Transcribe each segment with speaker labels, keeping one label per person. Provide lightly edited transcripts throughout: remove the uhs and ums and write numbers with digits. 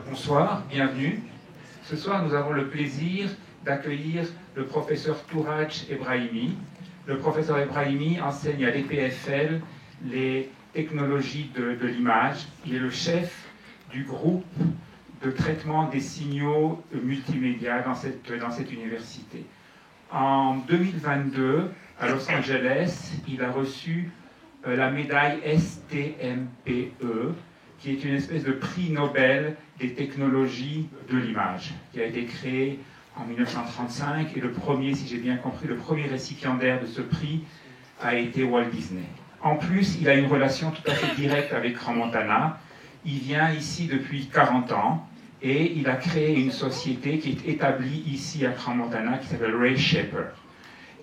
Speaker 1: Bonsoir, bienvenue. Ce soir, nous avons le plaisir d'accueillir le professeur Touraj Ebrahimi. Le professeur Ebrahimi enseigne à l'EPFL les technologies de l'image. Il est le chef du groupe de traitement des signaux multimédia dans cette université. En 2022, à Los Angeles, il a reçu la médaille STMPE, qui est une espèce de prix Nobel des technologies de l'image, qui a été créé en 1935, et le premier, si j'ai bien compris, le premier récipiendaire de ce prix a été Walt Disney. En plus, il a une relation tout à fait directe avec Crans-Montana. Il vient ici depuis 40 ans, et il a créé une société qui est établie ici à Crans-Montana, qui s'appelle Ray Shaper.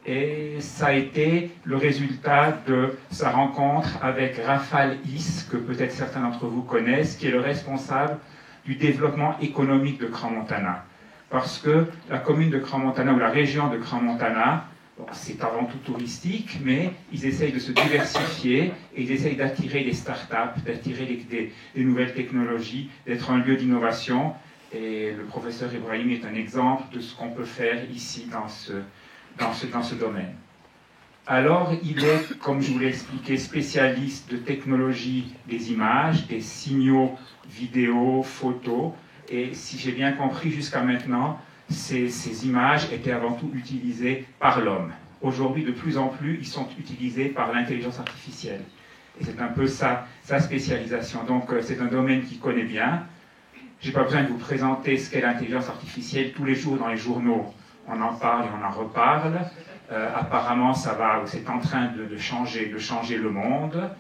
Speaker 1: Et ça a été le résultat de sa rencontre avec Rafal Is, que peut-être certains d'entre vous connaissent, qui est le responsable du développement économique de Crans-Montana. Parce que la commune de Crans-Montana, ou la région de Crans-Montana, bon, c'est avant tout touristique, mais ils essayent de se diversifier et ils essayent d'attirer des startups, d'attirer des nouvelles technologies, d'être un lieu d'innovation. Et le professeur Ebrahimi est un exemple de ce qu'on peut faire ici dans ce domaine. Alors, il est, comme je vous l'ai expliqué, spécialiste de technologie des images, des signaux vidéo, photos, et si j'ai bien compris jusqu'à maintenant, ces images étaient avant tout utilisées par l'homme. Aujourd'hui, de plus en plus, ils sont utilisés par l'intelligence artificielle. Et c'est un peu sa spécialisation. Donc, c'est un domaine qu'il connaît bien. Je n'ai pas besoin de vous présenter ce qu'est l'intelligence artificielle. Tous les jours dans les journaux, on en parle et on en reparle. Apparemment, c'est en train de changer le monde.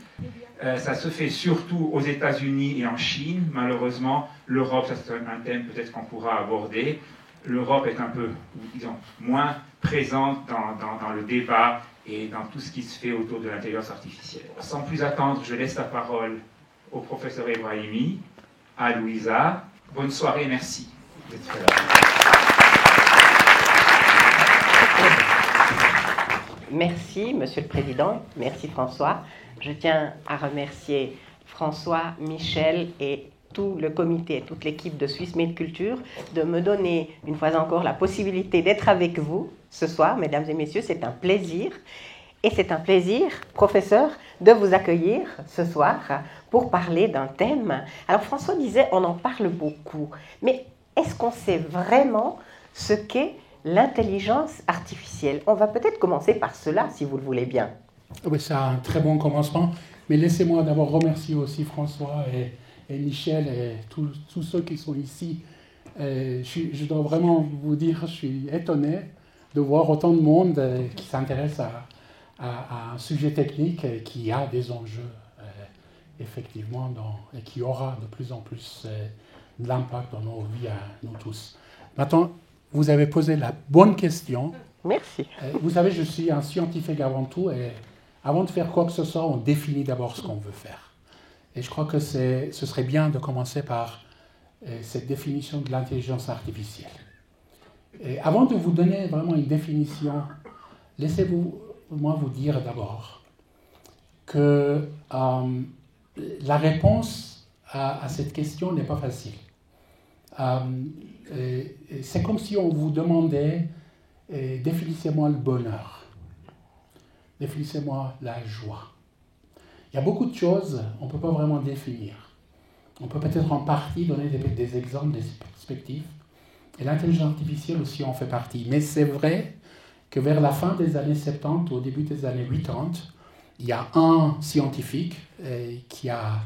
Speaker 1: Ça se fait surtout aux États-Unis et en Chine. Malheureusement, l'Europe, ça c'est un thème peut-être qu'on pourra aborder. L'Europe est un peu, disons, moins présente dans le débat et dans tout ce qui se fait autour de l'intelligence artificielle. Sans plus attendre, je laisse la parole au professeur Ebrahimi, à Louisa. Bonne soirée, merci d'être là.
Speaker 2: Merci, Monsieur le Président. Merci, François. Je tiens à remercier François, Michel et tout le comité, toute l'équipe de Swissmade Culture de me donner une fois encore la possibilité d'être avec vous ce soir. Mesdames et messieurs, c'est un plaisir. Et c'est un plaisir, professeur, de vous accueillir ce soir pour parler d'un thème. Alors François disait, on en parle beaucoup, mais est-ce qu'on sait vraiment ce qu'est l'intelligence artificielle? On va peut-être commencer par cela, si vous le voulez bien.
Speaker 3: Oui, c'est un très bon commencement. Mais laissez-moi d'abord remercier aussi François et Michel et tous ceux qui sont ici. Je dois vraiment vous dire, je suis étonné de voir autant de monde qui s'intéresse à un sujet technique qui a des enjeux, effectivement, et qui aura de plus en plus de l'impact dans nos vies à nous tous. Maintenant, vous avez posé la bonne question.
Speaker 2: Merci.
Speaker 3: Vous savez, je suis un scientifique avant tout, et avant de faire quoi que ce soit, on définit d'abord ce qu'on veut faire. Et je crois que ce serait bien de commencer par cette définition de l'intelligence artificielle. Et avant de vous donner vraiment une définition, laissez-moi vous dire d'abord que la réponse à cette question n'est pas facile. C'est comme si on vous demandait définissez-moi le bonheur, définissez-moi la joie. Il y a beaucoup de choses on ne peut pas vraiment définir. On peut peut-être en partie donner des exemples, des perspectives. Et l'intelligence artificielle aussi en fait partie. Mais c'est vrai que vers la fin des années 70, au début des années 80, il y a un scientifique qui a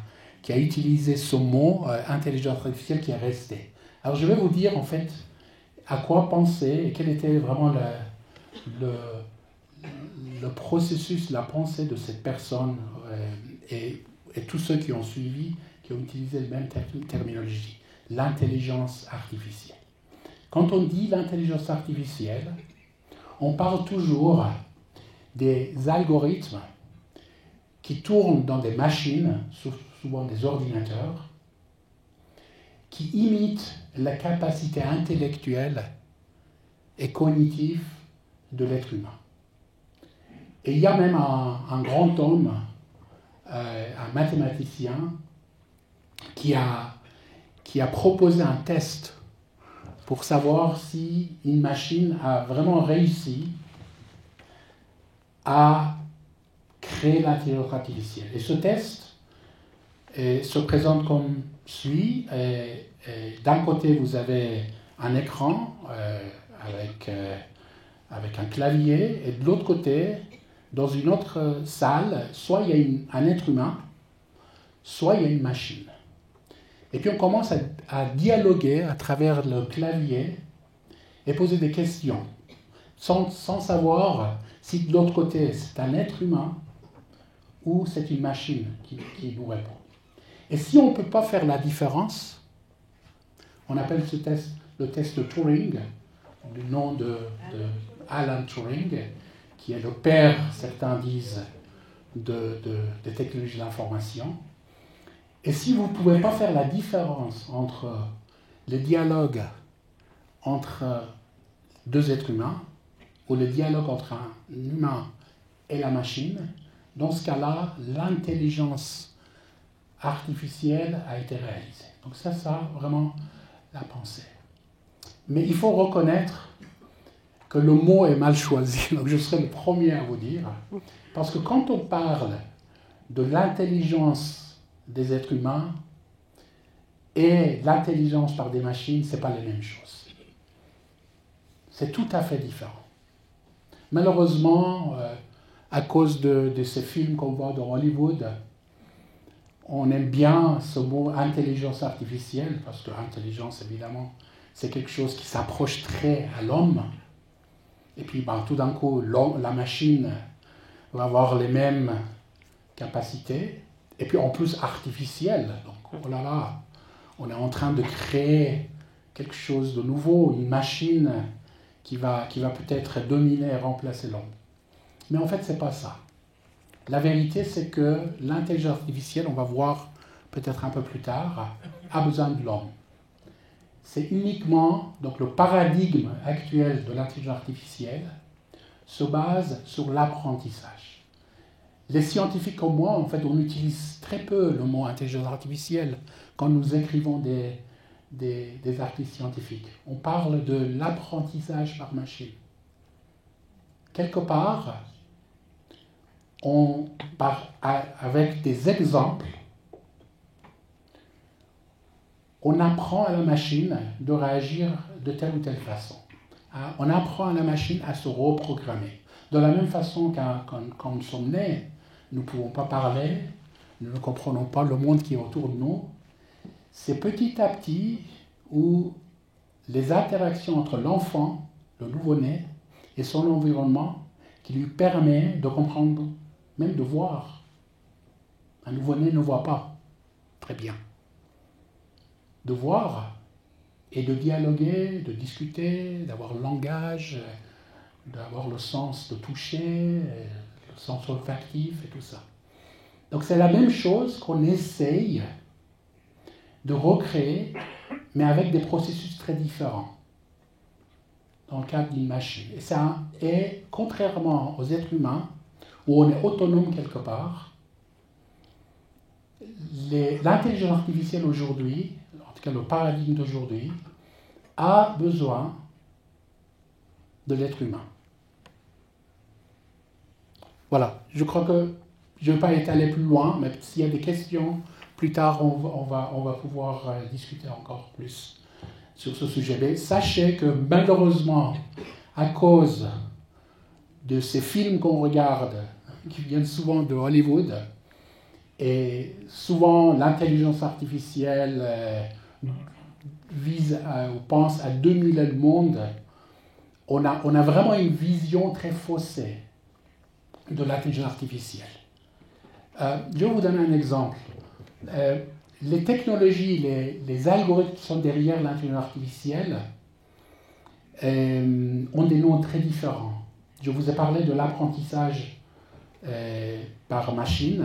Speaker 3: utilisé ce mot, intelligence artificielle, qui est resté. Alors je vais vous dire en fait à quoi penser et quel était vraiment le processus, la pensée de cette personne et tous ceux qui ont suivi, qui ont utilisé la même terminologie, l'intelligence artificielle. Quand on dit l'intelligence artificielle, on parle toujours des algorithmes qui tournent dans des machines, souvent des ordinateurs, qui imitent la capacité intellectuelle et cognitive de l'être humain. Et il y a même un grand homme, un mathématicien, qui a qui a proposé un test pour savoir si une machine a vraiment réussi à créer l'intelligence artificielle. Et ce test se présente comme suit. D'un côté, vous avez un écran avec un clavier, et de l'autre côté, dans une autre salle, soit il y a un être humain, soit il y a une machine. Et puis on commence à dialoguer à travers le clavier et poser des questions, sans savoir si de l'autre côté c'est un être humain ou c'est une machine qui nous répond. Et si on ne peut pas faire la différence, on appelle ce test le test de Turing, du nom de Alan Turing, qui est le père, certains disent, des technologies de l'information. Et si vous ne pouvez pas faire la différence entre le dialogue entre deux êtres humains, ou le dialogue entre un humain et la machine, dans ce cas-là, l'intelligence artificielle a été réalisée. Donc ça vraiment la pensée. Mais il faut reconnaître que le mot est mal choisi. Donc je serai le premier à vous dire, parce que quand on parle de l'intelligence des êtres humains et l'intelligence par des machines, ce n'est pas les mêmes choses. C'est tout à fait différent. Malheureusement, à cause de ces films qu'on voit dans Hollywood, on aime bien ce mot intelligence artificielle, parce que l'intelligence, évidemment, c'est quelque chose qui s'approche très à l'homme. Et puis, tout d'un coup, la machine va avoir les mêmes capacités, et puis en plus artificielle. Donc, oh là là, on est en train de créer quelque chose de nouveau, une machine qui va peut-être dominer et remplacer l'homme. Mais en fait, ce n'est pas ça. La vérité, c'est que l'intelligence artificielle, on va voir peut-être un peu plus tard, a besoin de l'homme. C'est uniquement, donc le paradigme actuel de l'intelligence artificielle se base sur l'apprentissage. Les scientifiques comme moi, en fait, on utilise très peu le mot intelligence artificielle quand nous écrivons des articles scientifiques. On parle de l'apprentissage par machine. Quelque part, avec des exemples, on apprend à la machine de réagir de telle ou telle façon. On apprend à la machine à se reprogrammer. De la même façon quand nous sommes nés, nous ne pouvons pas parler, nous ne comprenons pas le monde qui est autour de nous. C'est petit à petit où les interactions entre l'enfant, le nouveau-né, et son environnement qui lui permet de comprendre, même de voir. Un nouveau-né ne voit pas très bien. De voir et de dialoguer, de discuter, d'avoir le langage, d'avoir le sens de toucher, le sens olfactif et tout ça. Donc c'est la même chose qu'on essaye de recréer, mais avec des processus très différents dans le cadre d'une machine. Et contrairement aux êtres humains, où on est autonome quelque part, l'intelligence artificielle aujourd'hui, en tout cas le paradigme d'aujourd'hui, a besoin de l'être humain. Voilà, je crois que je ne vais pas étaler plus loin, mais s'il y a des questions, plus tard on va pouvoir discuter encore plus sur ce sujet. Mais sachez que malheureusement, à cause de ces films qu'on regarde, qui viennent souvent de Hollywood, et souvent l'intelligence artificielle pense à dominer le monde, on a vraiment une vision très faussée de l'intelligence artificielle. Je vais vous donner un exemple. Les technologies, les algorithmes qui sont derrière l'intelligence artificielle ont des noms très différents. Je vous ai parlé de l'apprentissage par machine.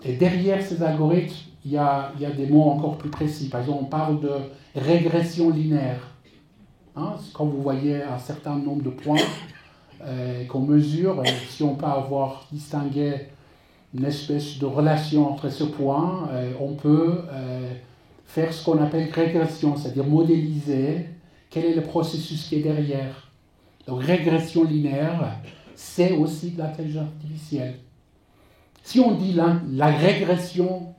Speaker 3: Et derrière ces algorithmes, il y a des mots encore plus précis. Par exemple, on parle de régression linéaire. Quand vous voyez un certain nombre de points qu'on mesure, si on peut avoir distingué une espèce de relation entre ce point, on peut faire ce qu'on appelle régression, c'est-à-dire modéliser quel est le processus qui est derrière. Donc régression linéaire, c'est aussi de l'intelligence artificielle. Si on dit la régression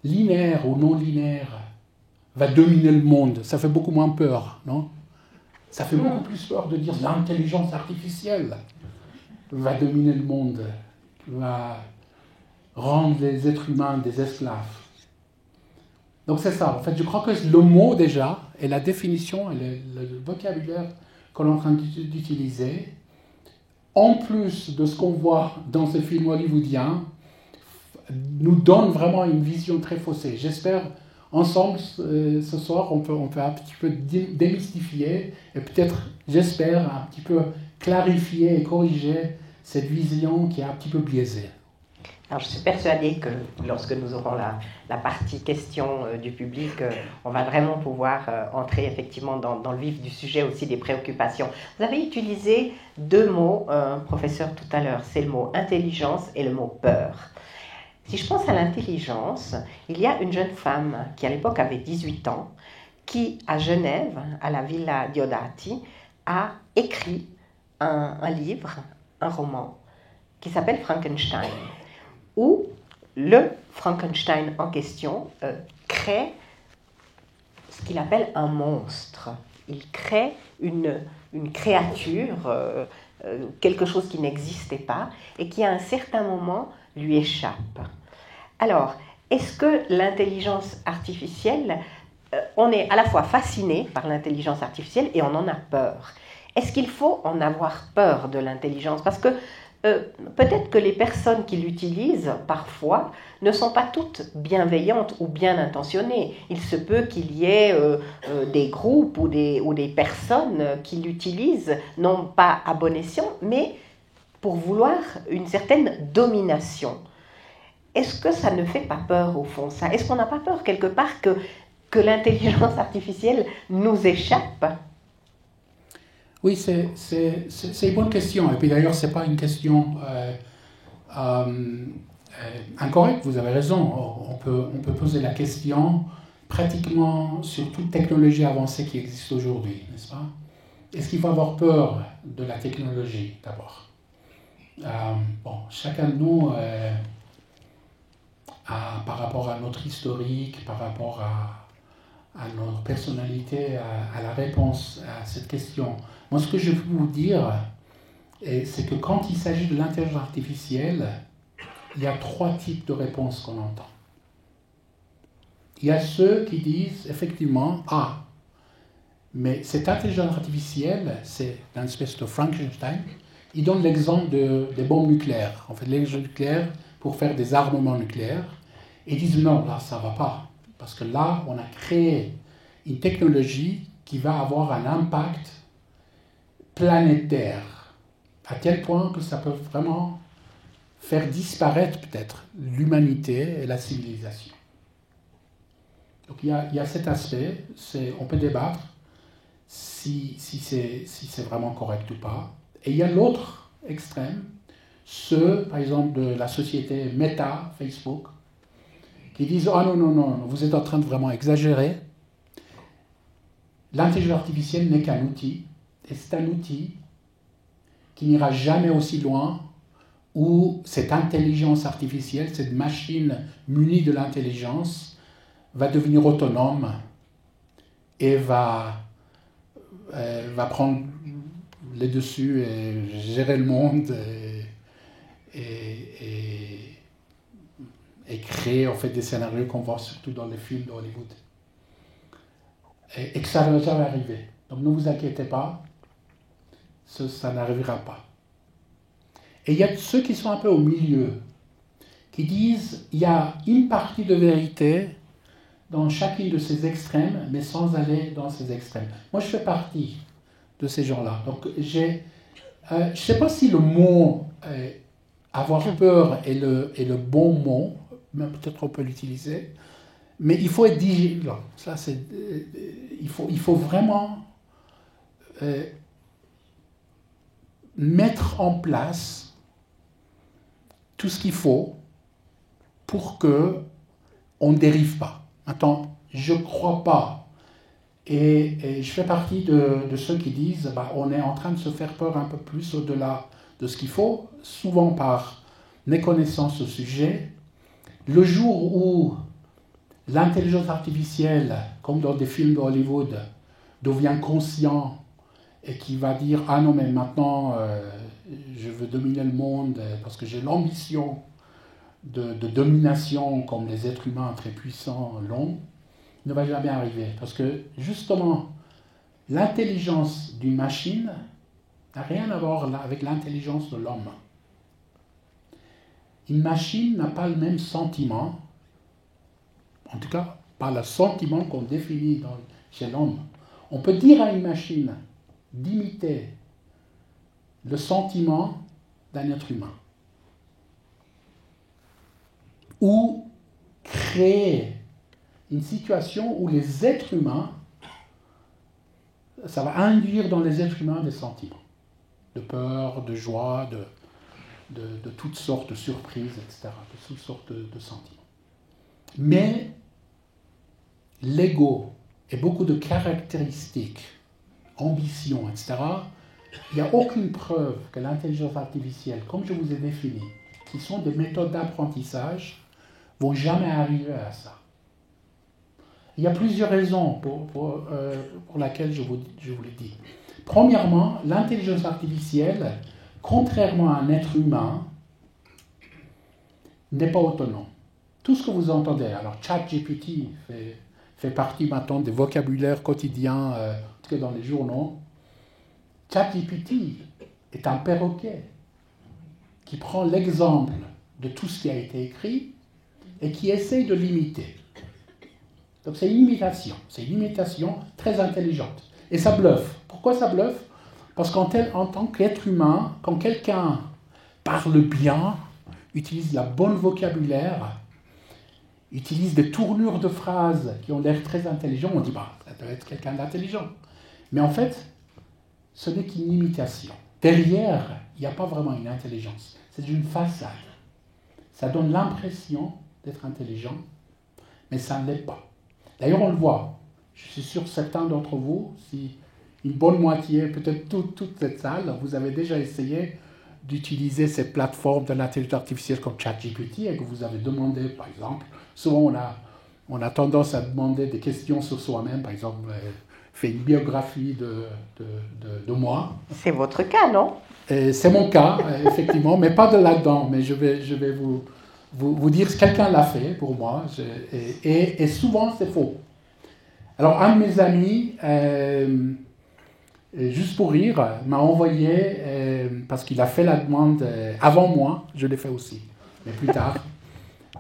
Speaker 3: linéaire ou non linéaire va dominer le monde, ça fait beaucoup moins peur, non? Ça fait beaucoup plus peur de dire l'intelligence artificielle va dominer le monde, va rendre les êtres humains des esclaves. Donc c'est ça, en fait, je crois que le mot déjà, et la définition, et le vocabulaire qu'on est en train d'utiliser, en plus de ce qu'on voit dans ce film hollywoodien, nous donne vraiment une vision très faussée. J'espère, ensemble, ce soir, on peut un petit peu démystifier, et peut-être, j'espère, un petit peu clarifier et corriger cette vision qui est un petit peu biaisée.
Speaker 2: Alors, je suis persuadée que lorsque nous aurons la partie questions du public, on va vraiment pouvoir entrer effectivement dans le vif du sujet aussi des préoccupations. Vous avez utilisé deux mots, professeur, tout à l'heure. C'est le mot intelligence et le mot peur. Si je pense à l'intelligence, il y a une jeune femme qui à l'époque avait 18 ans, qui à Genève, à la Villa Diodati, a écrit un livre, un roman, qui s'appelle Frankenstein, où le Frankenstein en question crée ce qu'il appelle un monstre. Il crée une créature, quelque chose qui n'existait pas, et qui à un certain moment lui échappe. Alors, est-ce que l'intelligence artificielle, on est à la fois fasciné par l'intelligence artificielle et on en a peur? Est-ce qu'il faut en avoir peur de l'intelligence? Parce que peut-être que les personnes qui l'utilisent, parfois, ne sont pas toutes bienveillantes ou bien intentionnées. Il se peut qu'il y ait des groupes ou des personnes qui l'utilisent, non pas à bon escient, mais pour vouloir une certaine domination. Est-ce que ça ne fait pas peur au fond, ça? Est-ce qu'on n'a pas peur quelque part que l'intelligence artificielle nous échappe?
Speaker 3: Oui, c'est une bonne question. Et puis d'ailleurs, ce n'est pas une question incorrecte, vous avez raison. On peut poser la question pratiquement sur toute technologie avancée qui existe aujourd'hui, n'est-ce pas? Est-ce qu'il faut avoir peur de la technologie, d'abord? Chacun de nous, par rapport à notre historique, par rapport à notre personnalité, à la réponse à cette question. Moi, ce que je peux vous dire, c'est que quand il s'agit de l'intelligence artificielle, il y a 3 types de réponses qu'on entend. Il y a ceux qui disent effectivement, mais cette intelligence artificielle, c'est une espèce de Frankenstein. Il donne l'exemple des bombes nucléaires. En fait, les bombes nucléaires pour faire des armements nucléaires. Et ils disent non, là, ça ne va pas. Parce que là, on a créé une technologie qui va avoir un impact planétaire, à tel point que ça peut vraiment faire disparaître peut-être l'humanité et la civilisation. Donc il y a cet aspect, on peut débattre si c'est vraiment correct ou pas. Et il y a l'autre extrême, ceux, par exemple, de la société Meta, Facebook, qui disent « Ah non, vous êtes en train de vraiment exagérer. L'intelligence artificielle n'est qu'un outil, et c'est un outil qui n'ira jamais aussi loin où cette intelligence artificielle, cette machine munie de l'intelligence, va devenir autonome et va prendre les dessus et gérer le monde et créer en fait des scénarios qu'on voit surtout dans les films d'Hollywood. Et que ça ne va jamais arriver. Donc ne vous inquiétez pas, ça n'arrivera pas. Et il y a ceux qui sont un peu au milieu, qui disent il y a une partie de vérité dans chacune de ces extrêmes, mais sans aller dans ces extrêmes. Moi, je fais partie de ces gens-là. Donc, je ne sais pas si le mot avoir peur est le bon mot, mais peut-être on peut l'utiliser, mais il faut être vigilant. Il faut vraiment mettre en place tout ce qu'il faut pour que on ne dérive pas. Maintenant, je ne crois pas, et je fais partie de ceux qui disent on est en train de se faire peur un peu plus au-delà de ce qu'il faut, souvent par méconnaissance au sujet. Le jour où l'intelligence artificielle, comme dans des films de Hollywood, devient conscient et qui va dire « Ah non, mais maintenant, je veux dominer le monde parce que j'ai l'ambition de domination comme les êtres humains très puissants l'ont », ne va jamais arriver. Parce que, justement, l'intelligence d'une machine n'a rien à voir avec l'intelligence de l'homme. Une machine n'a pas le même sentiment, en tout cas, pas le sentiment qu'on définit chez l'homme. On peut dire à une machine d'imiter le sentiment d'un être humain. Ou créer une situation où les êtres humains, ça va induire dans les êtres humains des sentiments. De peur, de joie, de toutes sortes de surprises, etc. De toutes sortes de sentiments. Mais l'ego et beaucoup de caractéristiques, ambition, etc., il n'y a aucune preuve que l'intelligence artificielle, comme je vous ai défini, qui sont des méthodes d'apprentissage, vont jamais arriver à ça. Il y a plusieurs raisons pour lesquelles je vous l'ai dit. Premièrement, l'intelligence artificielle, contrairement à un être humain, n'est pas autonome. Tout ce que vous entendez, alors ChatGPT fait partie maintenant des vocabulaires quotidiens, en tout cas dans les journaux. ChatGPT est un perroquet qui prend l'exemple de tout ce qui a été écrit et qui essaye de l'imiter. Donc c'est une imitation très intelligente. Et ça bluffe. Pourquoi ça bluffe? Parce qu'en tant qu'être humain, quand quelqu'un parle bien, utilise la bonne vocabulaire, utilise des tournures de phrases qui ont l'air très intelligentes, on dit ça doit être quelqu'un d'intelligent. Mais en fait, ce n'est qu'une imitation. Derrière, il n'y a pas vraiment une intelligence. C'est une façade. Ça donne l'impression d'être intelligent, mais ça ne l'est pas. D'ailleurs, on le voit. Je suis sûr que certains d'entre vous, si une bonne moitié, peut-être toute cette salle, vous avez déjà essayé d'utiliser ces plateformes de l'intelligence artificielle comme ChatGPT et que vous avez demandé, par exemple, souvent on a tendance à demander des questions sur soi-même, par exemple, fait une biographie de moi.
Speaker 2: C'est votre cas, non?
Speaker 3: C'est mon cas, effectivement, mais pas de là-dedans, mais je vais vous dire que quelqu'un l'a fait pour moi, et souvent c'est faux. Alors un de mes amis, juste pour rire, m'a envoyé, parce qu'il a fait la demande avant moi, je l'ai fait aussi, mais plus tard,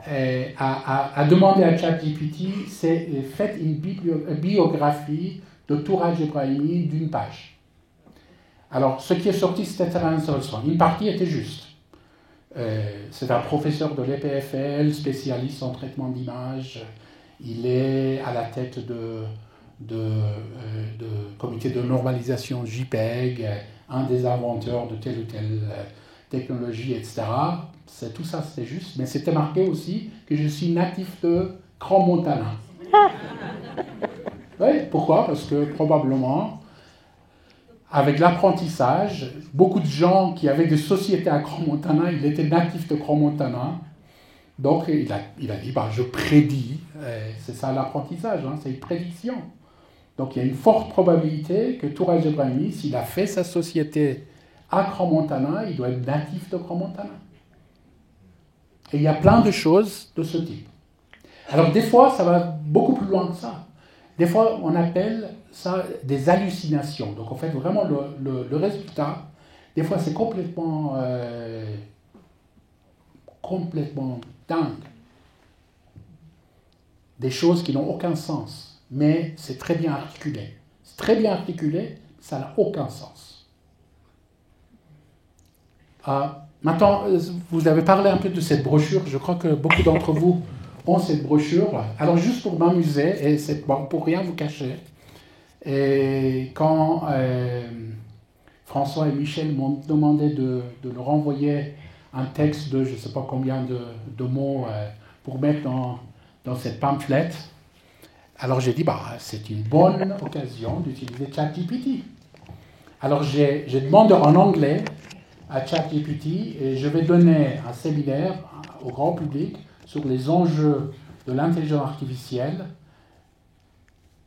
Speaker 3: a demandé à ChatGPT, faites une biographie de Touraj Ebrahimi d'une page. Alors, ce qui est sorti, c'était très intéressant. Une partie était juste. C'est un professeur de l'EPFL, spécialiste en traitement d'images. Il est à la tête de comité de normalisation JPEG, un des inventeurs de telle ou telle technologie, etc. Tout ça, c'était juste. Mais c'était marqué aussi que je suis natif de Crans-Montana. Oui, pourquoi? Parce que probablement, avec l'apprentissage, beaucoup de gens qui avaient des sociétés à Crans-Montana, il était natif de Crans-Montana. Donc, il a dit, je prédis, c'est ça l'apprentissage, c'est une prédiction. Donc, il y a une forte probabilité que Touraj Ebrahimi, s'il a fait sa société à Crans-Montana, il doit être natif de Crans-Montana. Et il y a plein de choses de ce type. Alors, des fois, ça va beaucoup plus loin que ça. Des fois, on appelle ça des hallucinations. Donc, en fait, vraiment, le résultat, des fois, c'est complètement dingue. Des choses qui n'ont aucun sens. Mais c'est très bien articulé. C'est très bien articulé, ça n'a aucun sens. Maintenant, vous avez parlé un peu de cette brochure. Je crois que beaucoup d'entre vous ont cette brochure. Alors, juste pour m'amuser, et c'est pour rien vous cacher, et quand François et Michel m'ont demandé de leur envoyer un texte de je ne sais pas combien de mots pour mettre dans dans cette pamphlet. Alors j'ai dit, c'est une bonne occasion d'utiliser ChatGPT. Alors j'ai demandé en anglais à ChatGPT et je vais donner un séminaire au grand public sur les enjeux de l'intelligence artificielle.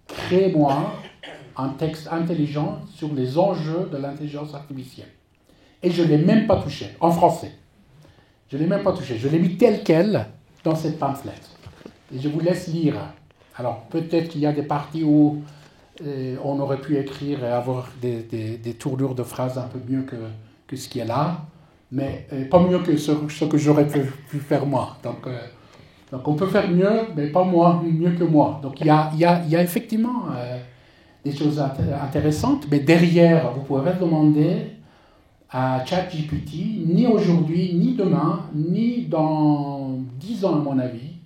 Speaker 3: Créez-moi un texte intelligent sur les enjeux de l'intelligence artificielle. Et je ne l'ai même pas touché, en français. Je ne l'ai même pas touché. Je l'ai mis tel quel dans cette pamphlet. Et je vous laisse lire. Alors, peut-être qu'il y a des parties où on aurait pu écrire et avoir des tournures de phrases un peu mieux que ce qui est là, mais pas mieux que ce que j'aurais pu faire moi. Donc, on peut faire mieux, mais pas mieux que moi. Donc, il y a effectivement des choses intéressantes, mais derrière, vous pouvez demander à ChatGPT, ni aujourd'hui, ni demain, ni dans 10 ans, à mon avis,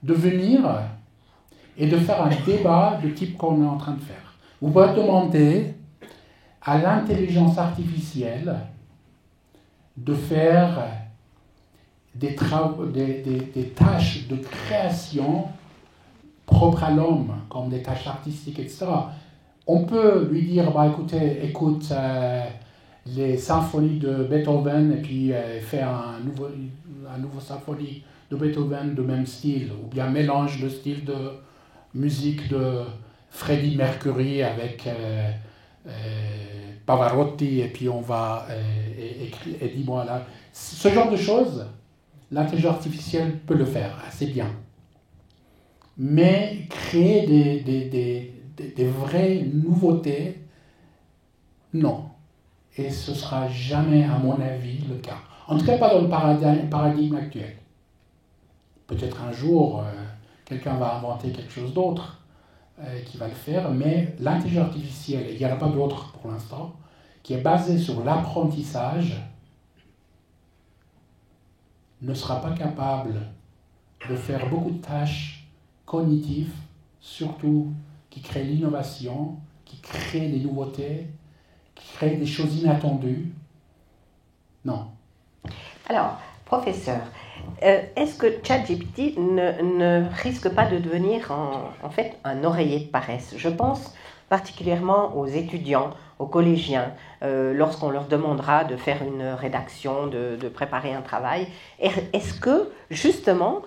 Speaker 3: de venir et de faire un débat de type qu'on est en train de faire. Vous pouvez demander à l'intelligence artificielle de faire des tâches de création propres à l'homme, comme des tâches artistiques, etc. On peut lui dire, écoute les symphonies de Beethoven et puis faire un nouveau symphonie de Beethoven de même style, ou bien mélange le style de musique de Freddie Mercury avec Pavarotti, et puis on va et dis-moi là. Ce genre de choses, l'intelligence artificielle peut le faire assez bien. Mais créer des vraies nouveautés, non. Et ce ne sera jamais, à mon avis, le cas. En tout cas, pas dans le paradigme actuel. Peut-être un jour, quelqu'un va inventer quelque chose d'autre qui va le faire, mais l'intelligence artificielle, il n'y en a pas d'autre pour l'instant, qui est basée sur l'apprentissage, ne sera pas capable de faire beaucoup de tâches cognitives, surtout qui créent l'innovation, qui créent des nouveautés, qui créent des choses inattendues. Non.
Speaker 2: Alors, professeur, est-ce que ChatGPT ne risque pas de devenir en fait un oreiller de paresse? Je pense particulièrement aux étudiants, aux collégiens, lorsqu'on leur demandera de faire une rédaction, de préparer un travail. Est-ce que, justement,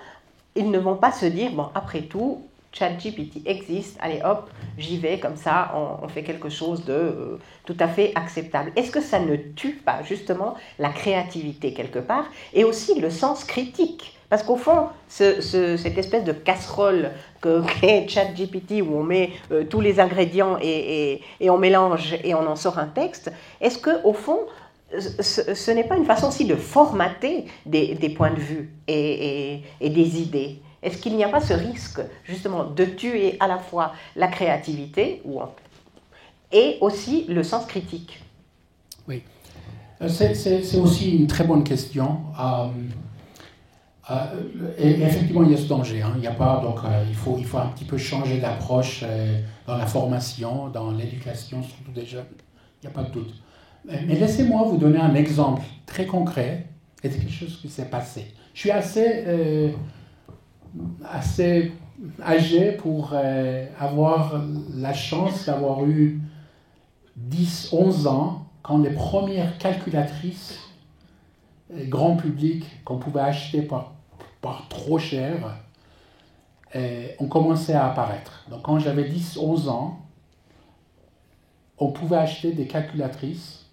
Speaker 2: ils ne vont pas se dire, bon, après tout, ChatGPT existe, allez hop, j'y vais, comme ça, on fait quelque chose de tout à fait acceptable. Est-ce que ça ne tue pas, justement, la créativité quelque part, et aussi le sens critique? Parce qu'au fond, cette espèce de casserole que crée ChatGPT, où on met tous les ingrédients et on mélange et on en sort un texte, est-ce qu'au fond, ce n'est pas une façon aussi de formater des points de vue et des idées? Est-ce qu'il n'y a pas ce risque, justement, de tuer à la fois la créativité et aussi le sens critique?
Speaker 3: Oui, c'est aussi une très bonne question. Et effectivement, il y a ce danger. Il y a pas, donc, il faut un petit peu changer d'approche dans la formation, dans l'éducation, surtout des jeunes. Il n'y a pas de doute. Mais laissez-moi vous donner un exemple très concret et de quelque chose qui s'est passé. Je suis assez âgé pour avoir la chance d'avoir eu 10-11 ans quand les premières calculatrices grand public qu'on pouvait acheter par trop cher ont commencé à apparaître. Donc quand j'avais 10-11 ans, on pouvait acheter des calculatrices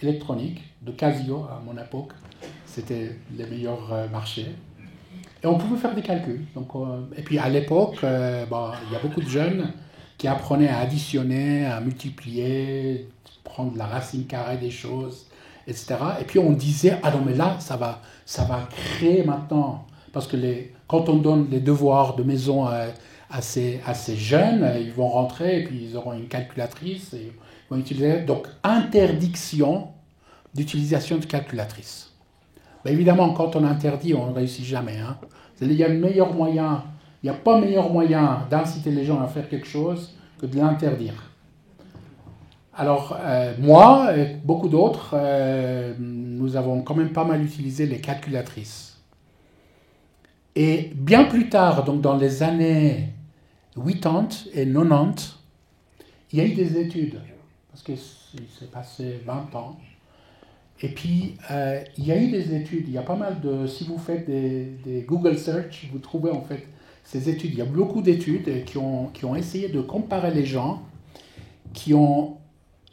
Speaker 3: électroniques de Casio à mon époque. C'était les meilleurs marchés. Et on pouvait faire des calculs. Donc, et puis à l'époque, il y a beaucoup de jeunes qui apprenaient à additionner, à multiplier, prendre la racine carrée des choses, etc. Et puis on disait, ah non mais là, ça va créer maintenant. Parce que quand on donne les devoirs de maison à ces jeunes, ils vont rentrer et puis ils auront une calculatrice et ils vont utiliser. Donc interdiction d'utilisation de calculatrice. Ben évidemment, quand on interdit, on ne réussit jamais. Il y a le meilleur moyen, il n'y a pas meilleur moyen d'inciter les gens à faire quelque chose que de l'interdire. Alors, moi et beaucoup d'autres, nous avons quand même pas mal utilisé les calculatrices. Et bien plus tard, donc dans les années 80 et 90, il y a eu des études, parce qu'il s'est passé 20 ans. Et puis, il y a eu des études, il y a pas mal de... Si vous faites des Google Search, vous trouvez en fait ces études. Il y a beaucoup d'études qui ont essayé de comparer les gens qui ont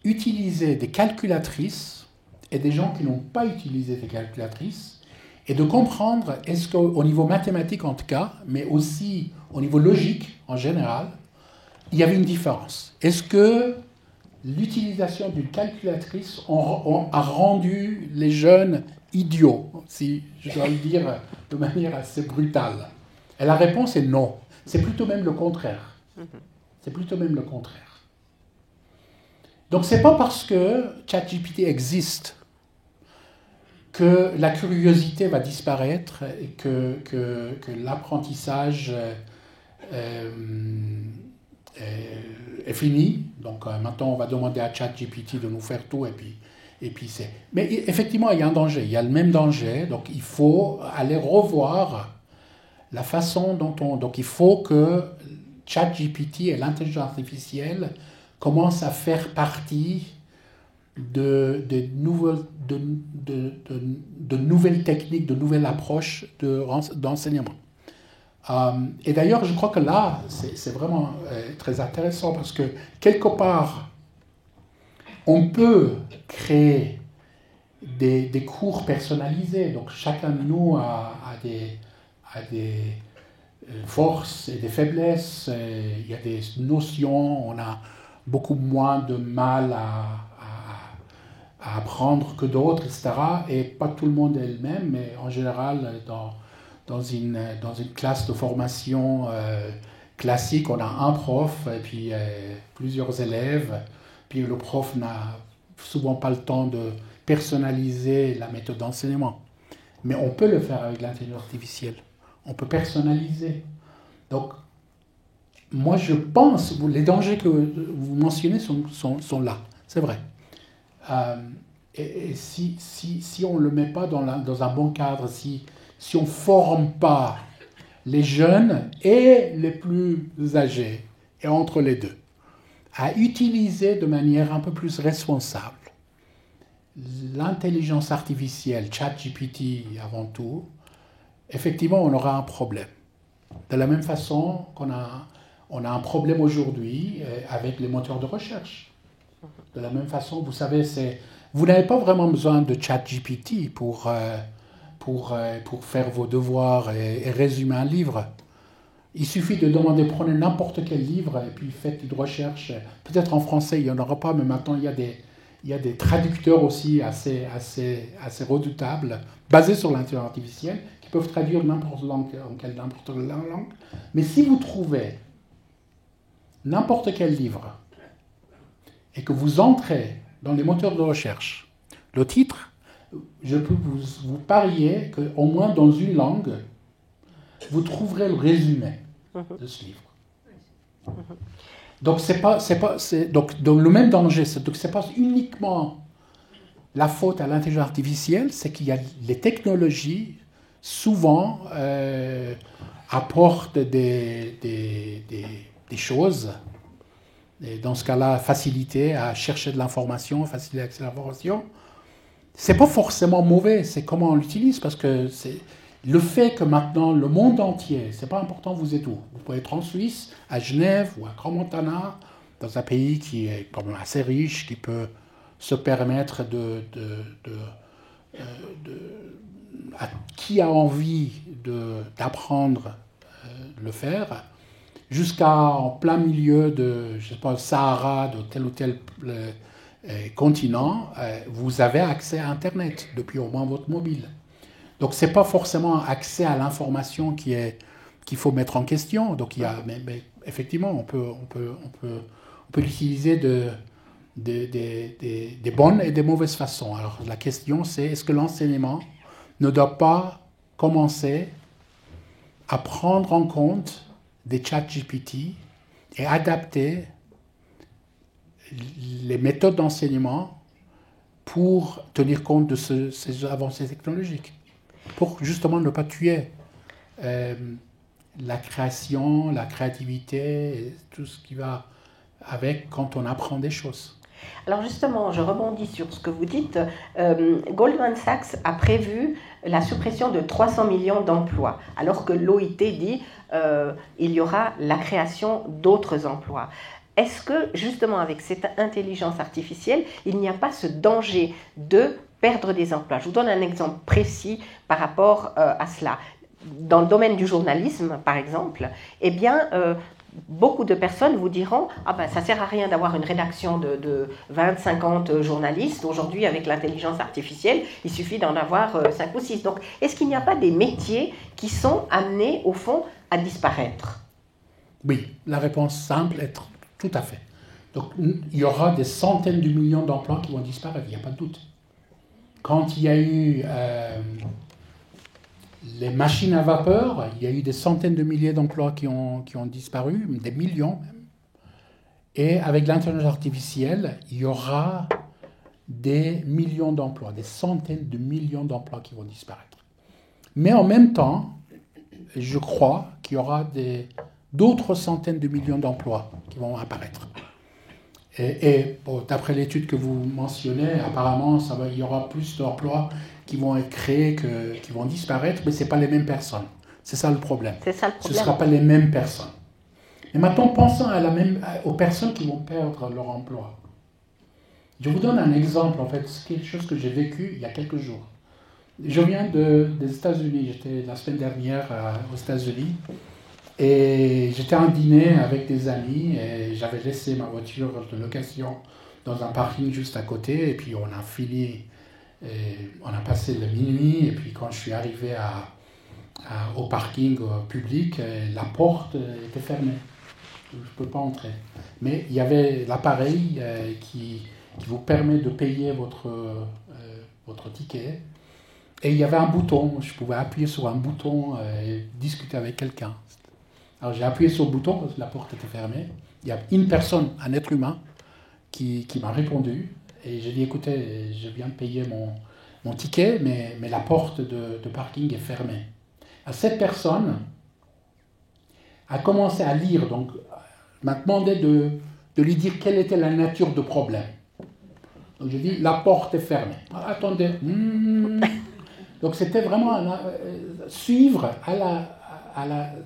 Speaker 3: utilisé des calculatrices et des gens qui n'ont pas utilisé des calculatrices, et de comprendre, est-ce qu'au niveau mathématique en tout cas, mais aussi au niveau logique en général, il y avait une différence. Est-ce que l'utilisation d'une calculatrice a rendu les jeunes idiots, si je dois le dire de manière assez brutale? Et la réponse est non. C'est plutôt même le contraire. C'est plutôt même le contraire. Donc c'est pas parce que ChatGPT existe que la curiosité va disparaître et que l'apprentissage est fini. Donc maintenant, on va demander à ChatGPT de nous faire tout et puis c'est... Mais effectivement, il y a un danger. Il y a le même danger. Donc il faut aller revoir la façon dont on... Donc il faut que ChatGPT et l'intelligence artificielle commencent à faire partie de nouvelles techniques, de nouvelles approches d'enseignement. Et d'ailleurs, je crois que là, c'est vraiment très intéressant parce que quelque part, on peut créer des cours personnalisés. Donc chacun de nous a des forces et des faiblesses. Il y a des notions, on a beaucoup moins de mal à apprendre que d'autres, etc. Et pas tout le monde est le même, mais en général, dans une classe de formation classique, on a un prof et puis plusieurs élèves. Puis le prof n'a souvent pas le temps de personnaliser la méthode d'enseignement. Mais on peut le faire avec l'intelligence artificielle. On peut personnaliser. Donc, moi je pense, les dangers que vous mentionnez sont là, c'est vrai. Et si on ne le met pas dans un bon cadre, si on ne forme pas les jeunes et les plus âgés, et entre les deux, à utiliser de manière un peu plus responsable l'intelligence artificielle, ChatGPT avant tout, effectivement, on aura un problème. De la même façon qu'on a un problème aujourd'hui avec les moteurs de recherche. De la même façon, vous savez, vous n'avez pas vraiment besoin de ChatGPT pour faire vos devoirs et résumer un livre. Il suffit de demander, prenez n'importe quel livre et puis faites une recherche. Peut-être en français, il n'y en aura pas, mais maintenant, il y a des traducteurs aussi assez redoutables, basés sur l'intelligence artificielle, qui peuvent traduire n'importe quelle langue. Mais si vous trouvez n'importe quel livre et que vous entrez dans les moteurs de recherche, le titre, je peux vous parier qu'au moins dans une langue, vous trouverez le résumé de ce livre. Donc, donc le même danger, donc c'est pas uniquement la faute à l'intelligence artificielle, c'est qu'il y a les technologies, souvent, apportent des choses, et dans ce cas-là, faciliter à chercher de l'information, faciliter l'accès à l'information. C'est pas forcément mauvais, c'est comment on l'utilise, parce que c'est le fait que maintenant le monde entier, c'est pas important vous êtes où. Vous pouvez être en Suisse, à Genève ou à Grand Montana, dans un pays qui est quand même assez riche, qui peut se permettre à qui a envie d'apprendre le faire, jusqu'à en plein milieu de, je sais pas, Sahara, de tel ou tel continent, vous avez accès à Internet depuis au moins votre mobile. Donc c'est pas forcément accès à l'information qu'il faut mettre en question. Donc il y a, mais effectivement, on peut l'utiliser des bonnes et des mauvaises façons. Alors la question c'est, est-ce que l'enseignement ne doit pas commencer à prendre en compte des ChatGPT et adapter les méthodes d'enseignement pour tenir compte de ces avancées technologiques, pour justement ne pas tuer la création, la créativité, et tout ce qui va avec quand on apprend des choses.
Speaker 2: Alors justement, je rebondis sur ce que vous dites. Goldman Sachs a prévu la suppression de 300 millions d'emplois, alors que l'OIT dit il y aura la création d'autres emplois. Est-ce que justement avec cette intelligence artificielle, il n'y a pas ce danger de perdre des emplois? Je vous donne un exemple précis par rapport à cela. Dans le domaine du journalisme, par exemple, eh bien, beaucoup de personnes vous diront « Ah ben, ça ne sert à rien d'avoir une rédaction de 20-50 journalistes. Aujourd'hui, avec l'intelligence artificielle, il suffit d'en avoir 5 ou 6. » Donc, est-ce qu'il n'y a pas des métiers qui sont amenés, au fond, à disparaître?
Speaker 3: Oui, la réponse simple est tout à fait. Donc, il y aura des centaines de millions d'emplois qui vont disparaître, il n'y a pas de doute. Quand il y a eu les machines à vapeur, il y a eu des centaines de milliers d'emplois qui ont disparu, des millions même. Et avec l'intelligence artificielle, il y aura des millions d'emplois, des centaines de millions d'emplois qui vont disparaître. Mais en même temps, je crois qu'il y aura d'autres centaines de millions d'emplois qui vont apparaître. Et bon, d'après l'étude que vous mentionnez, apparemment, il y aura plus d'emplois qui vont être créés qui vont disparaître, mais ce n'est pas les mêmes personnes. C'est ça le problème.
Speaker 2: C'est ça le problème.
Speaker 3: Ce ne sera pas les mêmes personnes. Et maintenant, pensons aux personnes qui vont perdre leur emploi. Je vous donne un exemple, en fait, c'est quelque chose que j'ai vécu il y a quelques jours. Je viens des États-Unis, j'étais la semaine dernière aux États-Unis, et j'étais en dîner avec des amis, et j'avais laissé ma voiture de location dans un parking juste à côté, et puis on a fini, on a passé le minuit, et puis quand je suis arrivé au parking public, la porte était fermée. Je ne peux pas entrer. Mais il y avait l'appareil qui vous permet de payer votre ticket. Et il y avait un bouton. Je pouvais appuyer sur un bouton et discuter avec quelqu'un. Alors j'ai appuyé sur le bouton parce que la porte était fermée. Il y a une personne, un être humain, qui m'a répondu. Et j'ai dit, écoutez, je viens de payer mon ticket, mais la porte de parking est fermée. Alors, cette personne a commencé à lire, donc m'a demandé de lui dire quelle était la nature du problème. Donc j'ai dit, la porte est fermée. Attendez. Donc c'était vraiment suivre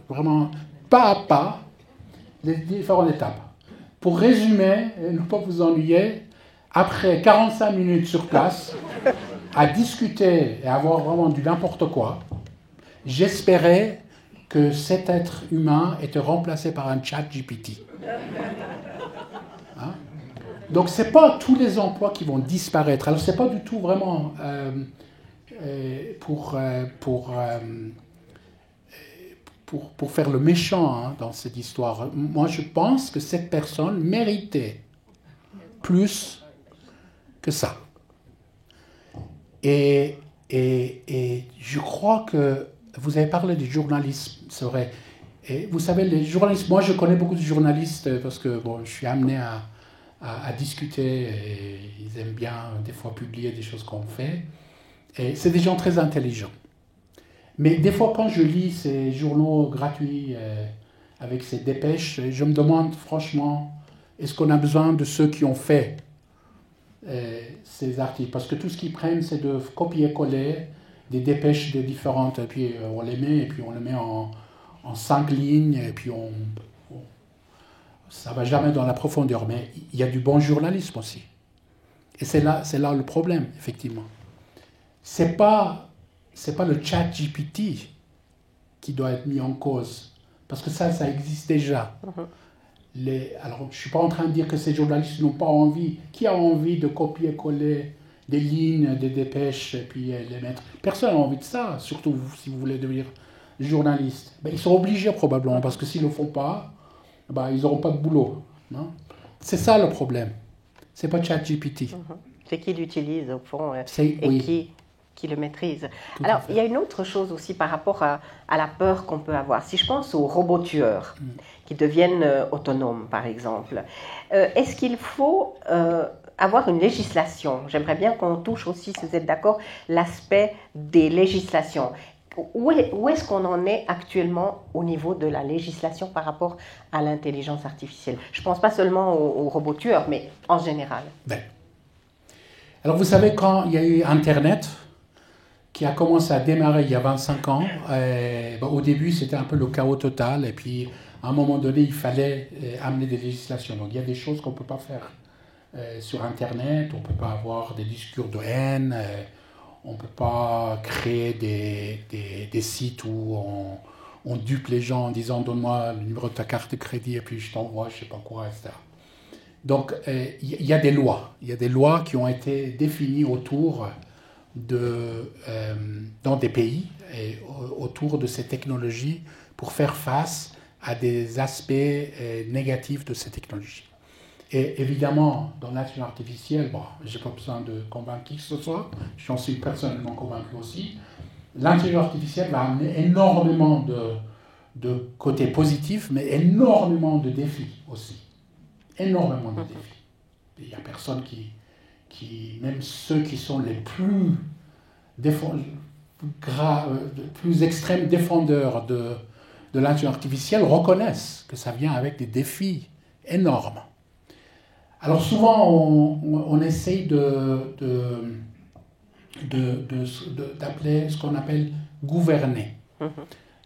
Speaker 3: vraiment pas à pas les différentes étapes. Pour résumer, et ne pas vous ennuyer, après 45 minutes sur place, à discuter et avoir vraiment du n'importe quoi, j'espérais que cet être humain était remplacé par un chat GPT. Hein? Donc ce n'est pas tous les emplois qui vont disparaître. Alors ce n'est pas du tout vraiment pour faire le méchant dans cette histoire. Moi je pense que cette personne méritait plus que ça. Et je crois que vous avez parlé du journalisme, c'est vrai. Et vous savez, les journalistes, moi je connais beaucoup de journalistes parce que bon, je suis amené à discuter et ils aiment bien des fois publier des choses qu'on fait. Et c'est des gens très intelligents. Mais des fois quand je lis ces journaux gratuits avec ces dépêches, je me demande franchement, est-ce qu'on a besoin de ceux qui ont fait ces articles? Parce que tout ce qu'ils prennent, c'est de copier-coller des dépêches de différentes, et puis on les met, et puis on les met en 5 lignes, et puis ça ne va jamais dans la profondeur. Mais il y a du bon journalisme aussi. Et c'est là le problème, effectivement. C'est pas le chat GPT qui doit être mis en cause, parce que ça existe déjà. Alors, je ne suis pas en train de dire que ces journalistes n'ont pas envie. Qui a envie de copier-coller des lignes, des dépêches, et puis les mettre? Personne n'a envie de ça, surtout si vous voulez devenir journaliste. Ben, ils sont obligés probablement, parce que s'ils ne le font pas, ben, ils n'auront pas de boulot. Non? C'est ça le problème. Ce n'est pas ChatGPT.
Speaker 2: C'est qui l'utilise au fond et
Speaker 3: oui.
Speaker 2: qui le maîtrise. Alors, il y a une autre chose aussi par rapport à la peur qu'on peut avoir. Si je pense aux robots tueurs qui deviennent autonomes, par exemple, est-ce qu'il faut avoir une législation? J'aimerais bien qu'on touche aussi, si vous êtes d'accord, l'aspect des législations. où est-ce qu'on en est actuellement au niveau de la législation par rapport à l'intelligence artificielle? Je ne pense pas seulement aux robots tueurs, mais en général.
Speaker 3: Ben. Alors vous savez, quand il y a eu Internet, qui a commencé à démarrer il y a 25 ans, au début c'était un peu le chaos total, et puis à un moment donné il fallait amener des législations. Donc il y a des choses qu'on ne peut pas faire sur Internet, on ne peut pas avoir des discours de haine, on ne peut pas créer des sites où on dupe les gens en disant donne-moi le numéro de ta carte de crédit et puis je t'envoie je ne sais pas quoi, etc. Donc il y a des lois qui ont été définies autour dans des pays et autour de ces technologies pour faire face à des aspects négatifs de ces technologies. Et évidemment, dans l'intelligence artificielle, je n'ai pas besoin de convaincre qui que ce soit, j'en suis personnellement convaincu aussi, l'intelligence artificielle va amener énormément de côtés positifs, mais énormément de défis aussi. Énormément de défis. Il n'y a personne qui, même ceux qui sont les plus extrêmes défendeurs de l'intelligence artificielle reconnaissent que ça vient avec des défis énormes. Alors souvent, on essaye d'appeler ce qu'on appelle gouverner.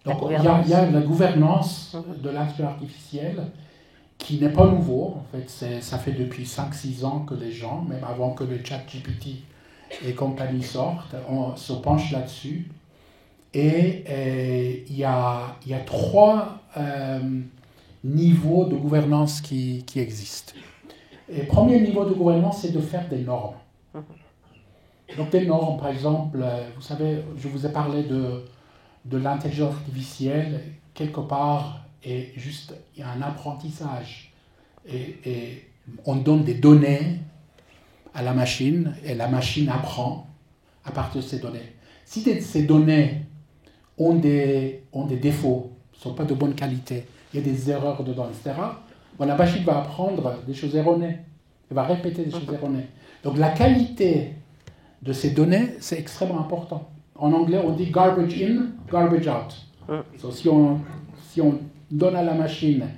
Speaker 3: Donc il y a la gouvernance de l'intelligence artificielle qui n'est pas nouveau. En fait, ça fait depuis 5-6 ans que les gens, même avant que le ChatGPT et compagnie sortent, on se penche là-dessus. Et il y a 3 niveaux de gouvernance qui existent. Et le premier niveau de gouvernance, c'est de faire des normes. Donc des normes, par exemple, vous savez, je vous ai parlé de l'intelligence artificielle, quelque part, et juste, il y a un apprentissage. Et on donne des données à la machine, et la machine apprend à partir de ces données. Si ces données ont des défauts, ne sont pas de bonne qualité, il y a des erreurs dedans, etc., la machine va apprendre des choses erronées. Elle va répéter des choses erronées. Donc la qualité de ces données, c'est extrêmement important. En anglais, on dit garbage in, garbage out. So, si on donne à la machine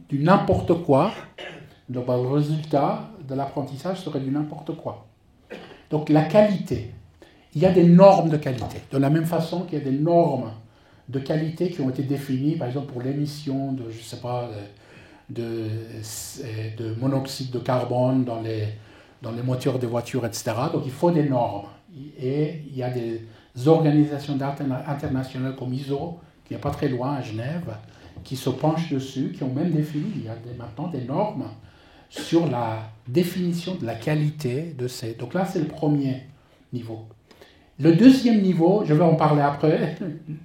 Speaker 3: du n'importe quoi, donc, le résultat de l'apprentissage serait du n'importe quoi. Donc la qualité. Il y a des normes de qualité. De la même façon qu'il y a des normes de qualité qui ont été définies, par exemple pour l'émission de, je sais pas, de monoxyde de carbone dans les moteurs des voitures, etc. Donc il faut des normes. Et il y a des organisations internationales comme ISO, qui n'est pas très loin à Genève, qui se penchent dessus, qui ont même défini, il y a maintenant des normes sur la définition de la qualité de ces... Donc là, c'est le premier niveau. Le deuxième niveau, je vais en parler après,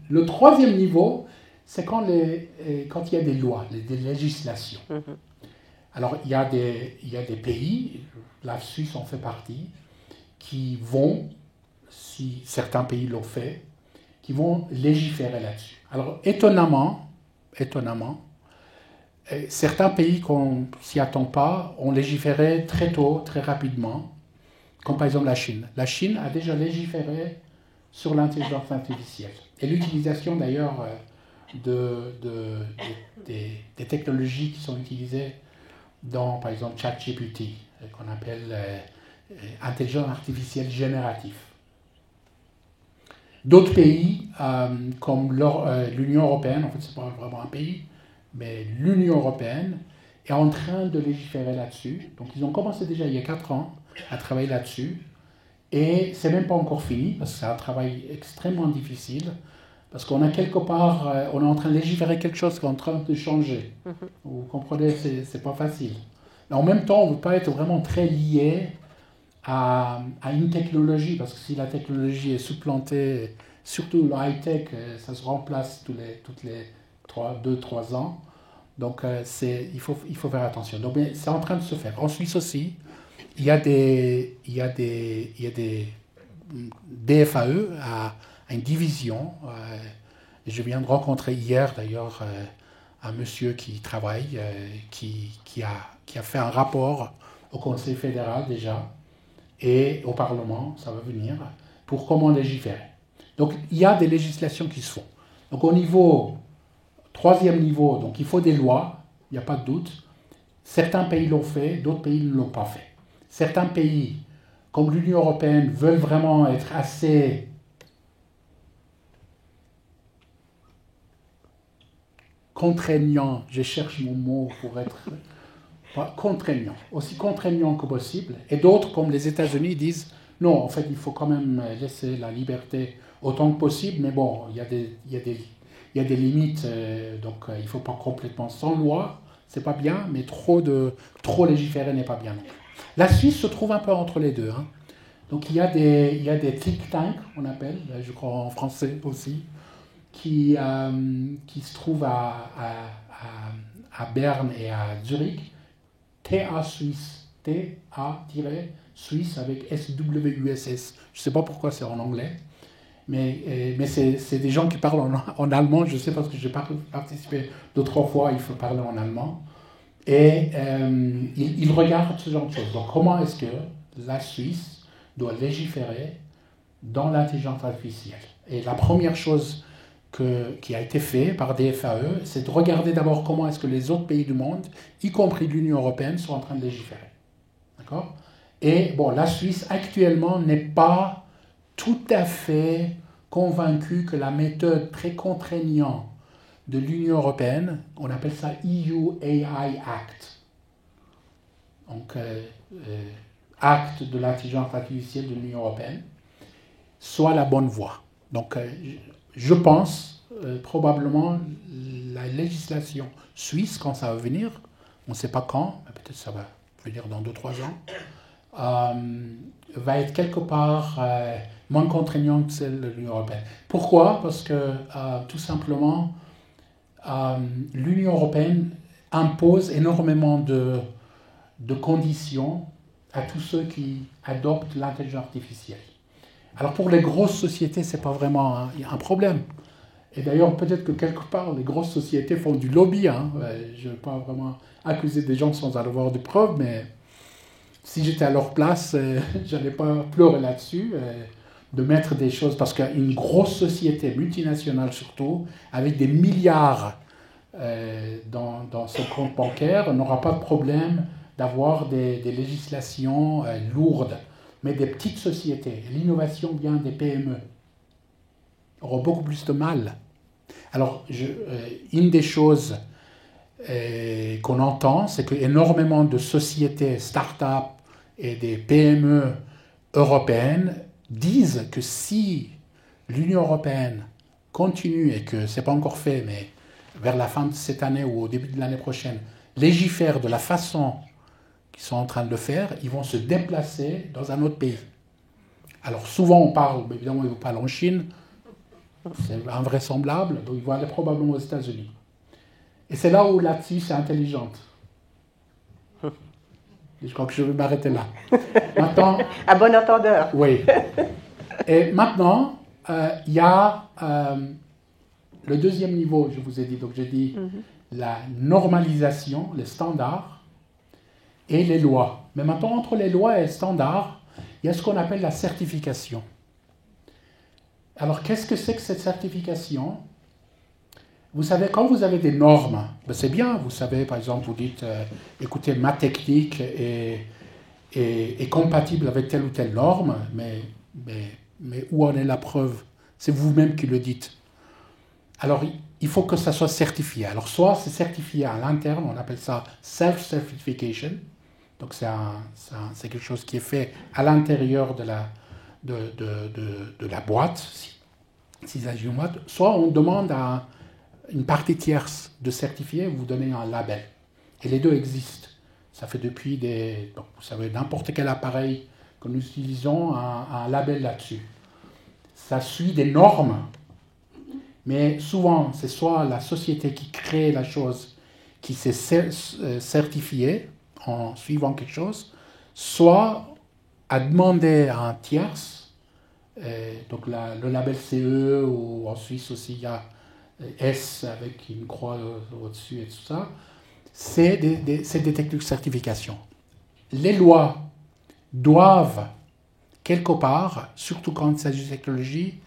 Speaker 3: le troisième niveau, c'est quand il y a des lois, des législations. Alors, il y a des pays, la Suisse en fait partie, qui vont, si certains pays l'ont fait, qui vont légiférer là-dessus. Alors, étonnamment, certains pays qu'on ne s'y attend pas ont légiféré très tôt, très rapidement, comme par exemple la Chine. La Chine a déjà légiféré sur l'intelligence artificielle. Et l'utilisation d'ailleurs des technologies qui sont utilisées dans, par exemple, ChatGPT, qu'on appelle intelligence artificielle générative. D'autres pays, comme l'Union européenne, en fait, ce n'est pas vraiment un pays, mais l'Union européenne est en train de légiférer là-dessus. Donc, ils ont commencé déjà il y a 4 ans à travailler là-dessus. Et ce n'est même pas encore fini, parce que c'est un travail extrêmement difficile, parce qu'on a quelque part, on est en train de légiférer quelque chose qui est en train de changer. Vous comprenez, c'est pas facile. Mais en même temps, on ne veut pas être vraiment très lié à une technologie, parce que si la technologie est supplantée, surtout le high-tech, ça se remplace toutes les 2-3 ans. Donc il faut faire attention. Donc c'est en train de se faire. En Suisse aussi, il y a des DFAE à une division. Je viens de rencontrer hier d'ailleurs un monsieur qui travaille, qui a fait un rapport au Conseil fédéral déjà et au Parlement, ça va venir, pour comment légiférer. Donc il y a des législations qui se font. Donc au niveau, troisième niveau, donc il faut des lois, il n'y a pas de doute. Certains pays l'ont fait, d'autres pays ne l'ont pas fait. Certains pays, comme l'Union européenne, veulent vraiment être assez contraignants, je cherche mon mot pour être contraignants, aussi contraignants que possible. Et d'autres, comme les États-Unis, disent non, en fait, il faut quand même laisser la liberté autant que possible, mais bon, il y a des limites, donc il ne faut pas complètement sans loi, c'est pas bien, mais trop légiférer n'est pas bien non plus. La Suisse se trouve un peu entre les deux. Hein. Donc il y a des think tanks, on appelle, je crois en français aussi, qui se trouvent à Berne et à Zurich, TA Suisse, TA-Suisse avec SWUSS. Je ne sais pas pourquoi c'est en anglais, mais c'est des gens qui parlent en allemand, je sais parce que j'ai participé 2-3 fois, il faut parler en allemand. Et ils regardent ce genre de choses. Donc comment est-ce que la Suisse doit légiférer dans l'intelligence artificielle? Et la première chose qui a été faite par des FAE, c'est de regarder d'abord comment est-ce que les autres pays du monde, y compris l'Union européenne, sont en train de légiférer. D'accord? Et bon, la Suisse actuellement n'est pas tout à fait convaincue que la méthode très contraignante de l'Union européenne, on appelle ça EU AI Act, donc acte de l'intelligence artificielle de l'Union européenne, soit la bonne voie. Donc je pense probablement la législation suisse, quand ça va venir, on ne sait pas quand, mais peut-être ça va venir dans 2-3 ans, va être quelque part moins contraignante que celle de l'Union européenne. Pourquoi? Parce que tout simplement, l'Union européenne impose énormément de conditions à tous ceux qui adoptent l'intelligence artificielle. Alors pour les grosses sociétés, ce n'est pas vraiment un problème. Et d'ailleurs, peut-être que quelque part, les grosses sociétés font du lobby. Hein. Je ne veux pas vraiment accuser des gens sans avoir de preuves, mais si j'étais à leur place, je n'allais pas pleurer là-dessus, de mettre des choses, parce qu'une grosse société multinationale surtout, avec des milliards dans son compte bancaire, n'aura pas de problème d'avoir des législations lourdes. Mais des petites sociétés, l'innovation vient des PME, auront beaucoup plus de mal. Alors, une des choses qu'on entend, c'est qu'énormément de sociétés, start-up et des PME européennes disent que si l'Union européenne continue, et que ce n'est pas encore fait, mais vers la fin de cette année ou au début de l'année prochaine, légifère de la façon qu'ils sont en train de le faire, ils vont se déplacer dans un autre pays. Alors souvent on parle, évidemment ils parlent en Chine, c'est invraisemblable, donc ils vont aller probablement aux États-Unis. Et c'est là où la Suisse est intelligente. Je crois que je vais m'arrêter là. Maintenant,
Speaker 2: à bon entendeur.
Speaker 3: Oui. Et maintenant, il y a le deuxième niveau, je vous ai dit. Donc j'ai dit la normalisation, les standards, et les lois. Mais maintenant, entre les lois et les standards, il y a ce qu'on appelle la certification. Alors, qu'est-ce que c'est que cette certification? Vous savez, quand vous avez des normes, ben c'est bien, vous savez, par exemple, vous dites, écoutez, ma technique est compatible avec telle ou telle norme, mais où en est la preuve? C'est vous-même qui le dites. Alors, il faut que ça soit certifié. Alors, soit c'est certifié à l'interne, on appelle ça self-certification, donc c'est quelque chose qui est fait à l'intérieur de la boîte, s'il s'agit d'une boîte, soit on demande à une partie tierce de certifier, vous donnez un label. Et les deux existent. Ça fait depuis donc vous savez, n'importe quel appareil que nous utilisons a un label là-dessus. Ça suit des normes, mais souvent, c'est soit la société qui crée la chose qui s'est certifiée en suivant quelque chose, soit à demander à un tierce, donc le label CE, ou en Suisse aussi il y a S avec une croix au-dessus et tout ça, c'est des techniques de certification. Les lois doivent, quelque part, surtout quand il s'agit de technologie,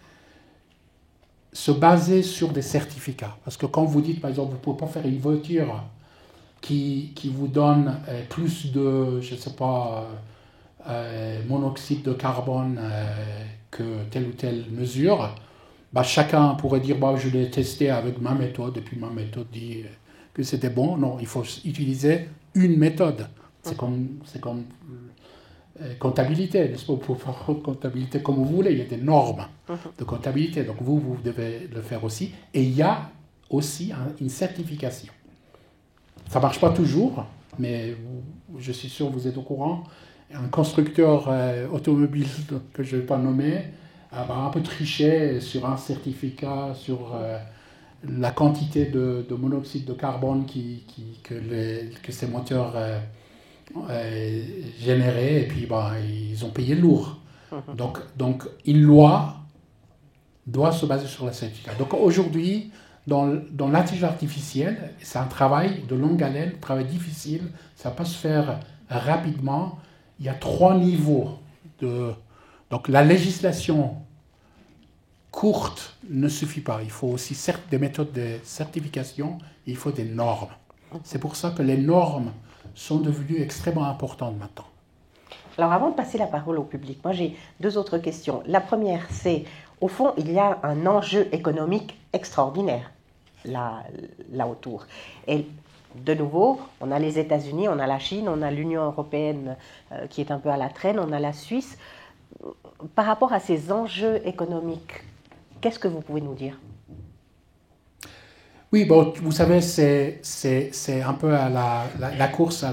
Speaker 3: se baser sur des certificats. Parce que quand vous dites, par exemple, vous ne pouvez pas faire une voiture qui vous donne plus de, je ne sais pas, monoxyde de carbone que telle ou telle mesure, bah, chacun pourrait dire bah, je l'ai testé avec ma méthode et puis ma méthode dit que c'était bon. Non, il faut utiliser une méthode. C'est comme comptabilité, n'est-ce pas? Vous pouvez faire comptabilité comme vous voulez, il y a des normes de comptabilité, donc vous devez le faire aussi. Et il y a aussi une certification. Ça ne marche pas toujours, mais je suis sûr que vous êtes au courant. Un constructeur automobile que je ne vais pas nommer a un peu triché sur un certificat sur la quantité de monoxyde de carbone que ces moteurs généraient, et puis ils ont payé lourd. Donc une loi doit se baser sur la certificat. Donc aujourd'hui, dans l'intelligence artificielle, c'est un travail de longue haleine, un travail difficile, ça ne va pas se faire rapidement. Il y a 3 niveaux. Donc la législation courte ne suffit pas. Il faut aussi certes des méthodes de certification, il faut des normes. C'est pour ça que les normes sont devenues extrêmement importantes maintenant.
Speaker 2: Alors avant de passer la parole au public, moi j'ai 2 autres questions. La première, c'est, au fond, il y a un enjeu économique extraordinaire là autour. Et de nouveau, on a les États-Unis, on a la Chine, on a l'Union européenne qui est un peu à la traîne, on a la Suisse. Par rapport à ces enjeux économiques, qu'est-ce que vous pouvez nous dire?
Speaker 3: Oui, bon, vous savez, c'est un peu à la course à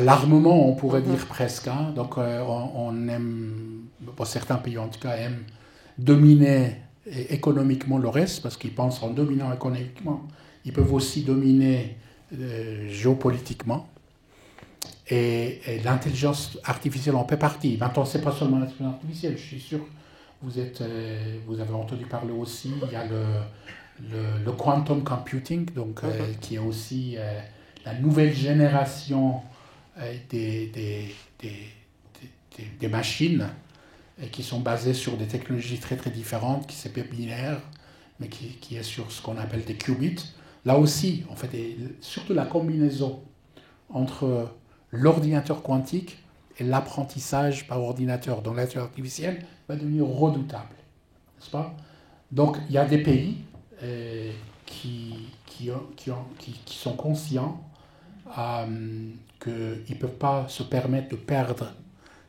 Speaker 3: l'armement, on pourrait dire presque. Hein. Donc, on aime, bon, certains pays en tout cas aiment dominer économiquement le reste, parce qu'ils pensent en dominant économiquement, ils peuvent aussi dominer géopolitiquement. Et l'intelligence artificielle en fait partie. Maintenant, ce n'est pas seulement l'intelligence artificielle, je suis sûr. Vous avez entendu parler aussi, il y a le quantum computing, donc, qui est aussi la nouvelle génération des machines qui sont basées sur des technologies très très différentes, qui s'appellent binaires, mais qui est sur ce qu'on appelle des qubits. Là aussi, en fait, surtout la combinaison entre l'ordinateur quantique et l'apprentissage par ordinateur dans l'intelligence artificielle va devenir redoutable, n'est-ce pas? Donc il y a des pays qui sont conscients qu'ils ne peuvent pas se permettre de perdre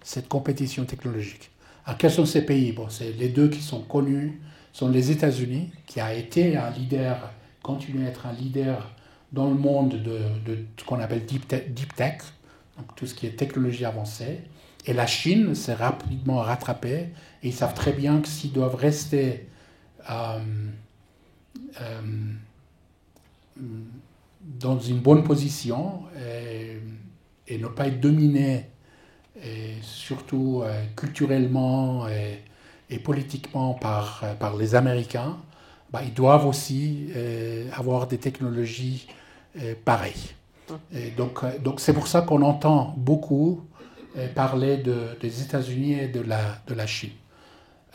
Speaker 3: cette compétition technologique. Alors quels sont ces pays? Bon, c'est les 2 qui sont connus, sont les États-Unis, qui a été un leader, continue à être un leader dans le monde de ce qu'on appelle deep tech, donc tout ce qui est technologie avancée. Et la Chine s'est rapidement rattrapée, et ils savent très bien que s'ils doivent rester dans une bonne position et ne pas être dominés, surtout culturellement et politiquement par les Américains, ils doivent aussi avoir des technologies pareilles. Et donc c'est pour ça qu'on entend beaucoup parler des États-Unis et de la Chine.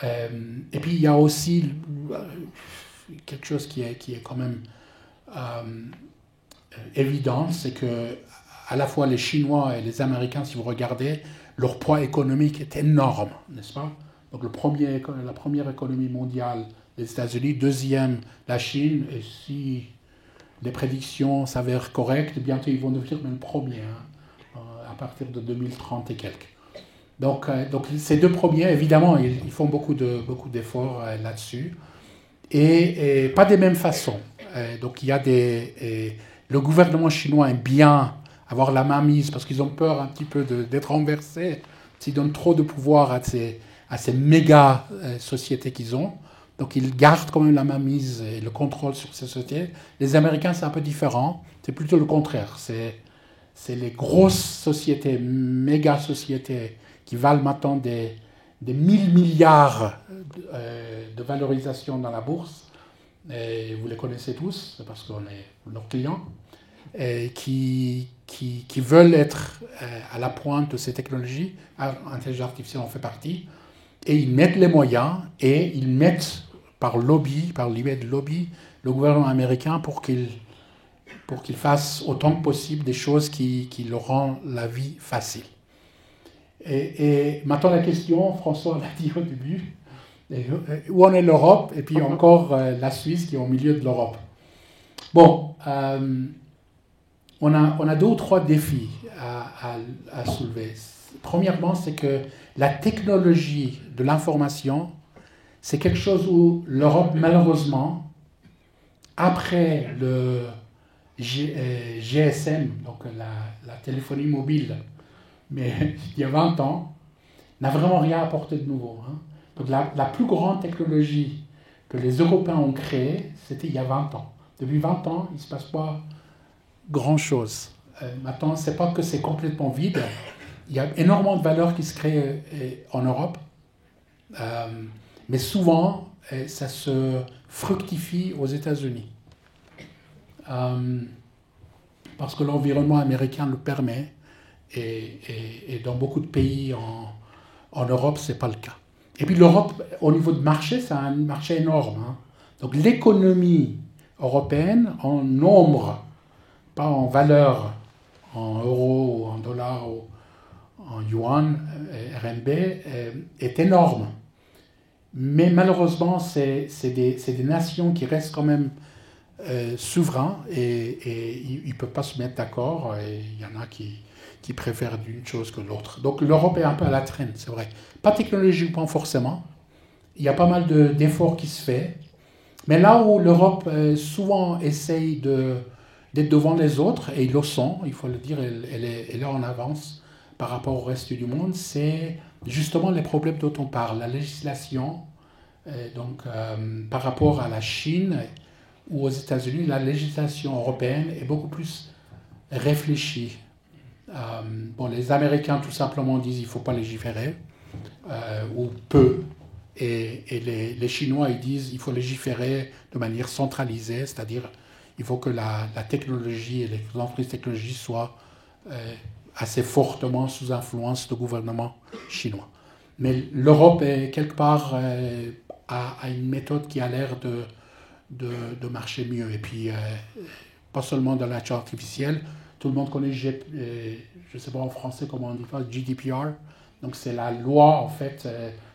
Speaker 3: Et puis il y a aussi quelque chose qui est quand même évident, c'est que à la fois les Chinois et les Américains, si vous regardez, leur poids économique est énorme, n'est-ce pas? Donc la première économie mondiale, les États-Unis, deuxième, la Chine, et si les prédictions s'avèrent correctes, bientôt ils vont devenir même premier, à partir de 2030 et quelques. Donc ces 2 premiers, évidemment, ils font beaucoup d'efforts là-dessus, et pas des mêmes façons. Donc il y a le gouvernement chinois aime bien avoir la main mise, parce qu'ils ont peur un petit peu d'être renversés s'ils donnent trop de pouvoir à ces méga sociétés qu'ils ont. Donc ils gardent quand même la main mise et le contrôle sur ces sociétés. Les Américains, c'est un peu différent. C'est plutôt le contraire. C'est les grosses sociétés, méga sociétés, qui valent maintenant des 1000 milliards de valorisation dans la bourse. Et vous les connaissez tous, parce qu'on est leurs clients, qui veulent être à la pointe de ces technologies. L'intelligence artificielle en fait partie. et ils mettent les moyens et ils mettent par lobby, par l'idée de lobby, le gouvernement américain pour qu'il fasse autant que possible des choses qui leur rendent la vie facile. Et maintenant la question, François l'a dit au début, où en est l'Europe et puis encore la Suisse qui est au milieu de l'Europe. Bon, on a 2 ou 3 défis à soulever. Premièrement, c'est que la technologie de l'information, c'est quelque chose où l'Europe, malheureusement, après le GSM, donc la téléphonie mobile, mais il y a 20 ans, n'a vraiment rien apporté de nouveau. Hein. Donc la plus grande technologie que les Européens ont créée, c'était il y a 20 ans. Depuis 20 ans, il ne se passe pas grand-chose. Maintenant, ce n'est pas que c'est complètement vide. Il y a énormément de valeurs qui se créent en Europe, mais souvent, ça se fructifie aux États-Unis. Parce que l'environnement américain le permet, et dans beaucoup de pays en Europe, ce n'est pas le cas. Et puis l'Europe, au niveau de marché, c'est un marché énorme. Hein. Donc l'économie européenne, en nombre, pas en valeur, en euros, ou en dollars, ou en yuan, RMB, est énorme. Mais malheureusement, c'est des nations qui restent quand même souverains et ils ne peuvent pas se mettre d'accord. Et il y en a qui préfèrent d'une chose que l'autre. Donc l'Europe est un peu à la traîne, c'est vrai. Pas technologiquement forcément. Il y a pas mal d'efforts qui se font. Mais là où l'Europe souvent essaye d'être devant les autres, et ils le sont, il faut le dire, elle est en avance par rapport au reste du monde, c'est justement les problèmes dont on parle. La législation, par rapport à la Chine ou aux États-Unis, la législation européenne est beaucoup plus réfléchie. Les Américains tout simplement disent qu'il ne faut pas légiférer, ou peu, et les Chinois ils disent qu'il faut légiférer de manière centralisée, c'est-à-dire il faut que la technologie et les entreprises technologiques soient assez fortement sous influence du gouvernement chinois. Mais l'Europe est quelque part a une méthode qui a l'air de marcher mieux, et puis pas seulement dans l'intelligence artificielle. Tout le monde connaît, je ne sais pas en français comment on dit ça, GDPR. Donc c'est la loi en fait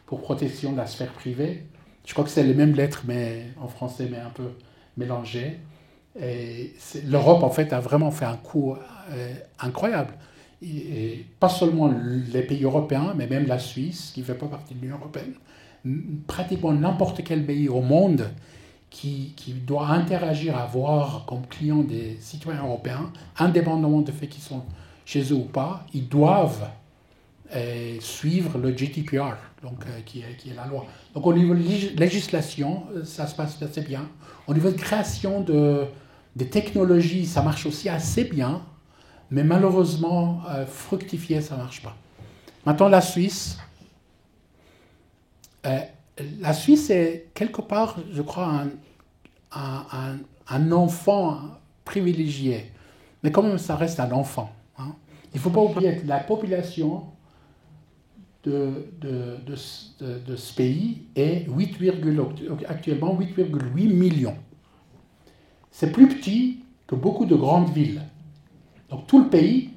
Speaker 3: pour protection de la sphère privée. Je crois que c'est les mêmes lettres mais en français mais un peu mélangées. Et l'Europe en fait a vraiment fait un coup incroyable. Et pas seulement les pays européens mais même la Suisse qui ne fait pas partie de l'Union européenne. Pratiquement n'importe quel pays au monde qui doit interagir, avoir comme client des citoyens européens, indépendamment du fait qu'ils sont chez eux ou pas, ils doivent suivre le GDPR, donc, qui est la loi. Donc au niveau de législation, ça se passe assez bien. Au niveau de création des technologies, ça marche aussi assez bien, mais malheureusement, fructifier, ça ne marche pas. Maintenant, la Suisse est quelque part, je crois, un enfant privilégié. Mais quand même, ça reste un enfant. Hein. Il ne faut pas oublier que la population de ce pays est actuellement 8,8 millions. C'est plus petit que beaucoup de grandes villes. Donc tout le pays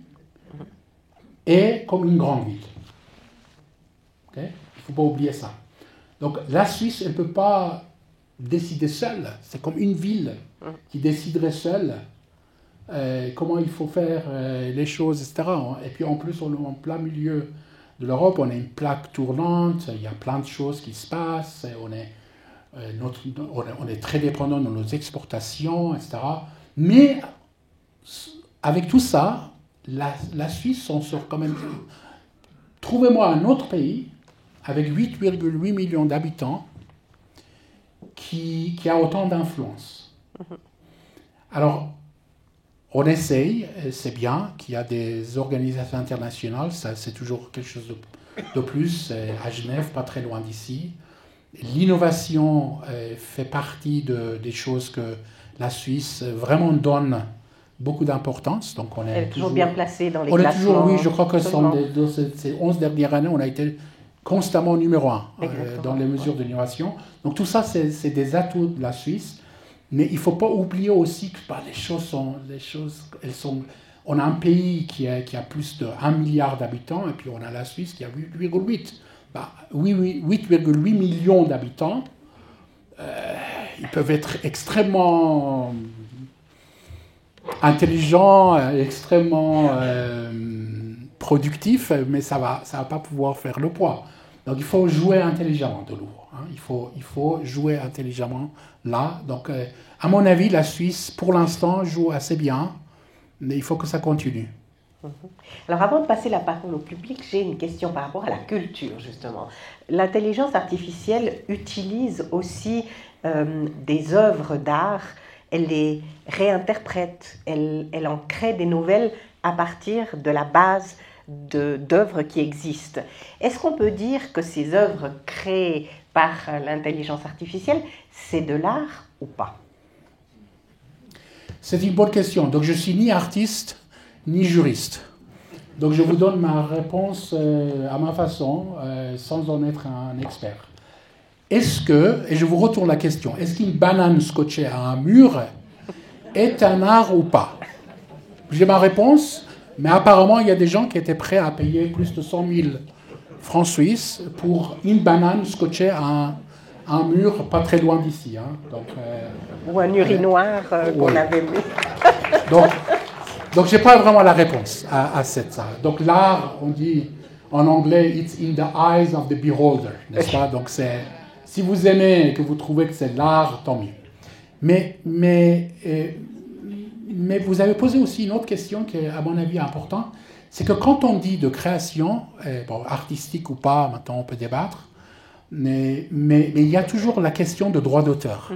Speaker 3: est comme une grande ville. Okay? Il ne faut pas oublier ça. Donc la Suisse, elle ne peut pas décider seule. C'est comme une ville qui déciderait seule comment il faut faire les choses, etc. Et puis en plus, on est en plein milieu de l'Europe, on a une plaque tournante, il y a plein de choses qui se passent, on est très dépendant de nos exportations, etc. Mais avec tout ça, la Suisse s'en sort quand même. Trouvez-moi un autre pays avec 8,8 millions d'habitants qui a autant d'influence. Alors, on essaye, c'est bien qu'il y a des organisations internationales, ça c'est toujours quelque chose de plus, à Genève, pas très loin d'ici. L'innovation fait partie des choses que la Suisse vraiment donne beaucoup d'importance. Donc on est
Speaker 2: toujours bien placé dans les
Speaker 3: classements.
Speaker 2: classements.
Speaker 3: Oui, je crois que dans ces 11 dernières années, on a été constamment numéro un dans les mesures d'innovation. Donc tout ça, c'est des atouts de la Suisse. Mais il ne faut pas oublier aussi que on a un pays qui a plus de 1 milliard d'habitants, et puis on a la Suisse qui a 8,8. 8,8 millions d'habitants. Ils peuvent être extrêmement intelligents, extrêmement productifs, mais ça va pas pouvoir faire le poids. Donc il faut jouer intelligemment de nouveau. Hein. Il faut jouer intelligemment là. Donc à mon avis, la Suisse, pour l'instant, joue assez bien, mais il faut que ça continue.
Speaker 2: Alors avant de passer la parole au public, j'ai une question par rapport à la culture, justement. L'intelligence artificielle utilise aussi des œuvres d'art, elle les réinterprète, elle en crée des nouvelles à partir de la base d'œuvres qui existent. Est-ce qu'on peut dire que ces œuvres créées par l'intelligence artificielle, c'est de l'art ou pas?
Speaker 3: C'est une bonne question. Donc je suis ni artiste, ni juriste. Donc je vous donne ma réponse à ma façon, sans en être un expert. Est-ce que, et je vous retourne la question, est-ce qu'une banane scotchée à un mur est un art ou pas? J'ai ma réponse, mais apparemment il y a des gens qui étaient prêts à payer plus de 100 000 francs suisses pour une banane scotchée à un mur pas très loin d'ici. Hein. Donc,
Speaker 2: ou un urinoir qu'on avait mis.
Speaker 3: Donc je n'ai pas vraiment la réponse à cette ça. Donc l'art, on dit en anglais, it's in the eyes of the beholder, n'est-ce pas? Donc si vous aimez et que vous trouvez que c'est l'art, tant mieux. Mais vous avez posé aussi une autre question qui est à mon avis importante, c'est que quand on dit de création, artistique ou pas, maintenant on peut débattre, mais il y a toujours la question de droit d'auteur.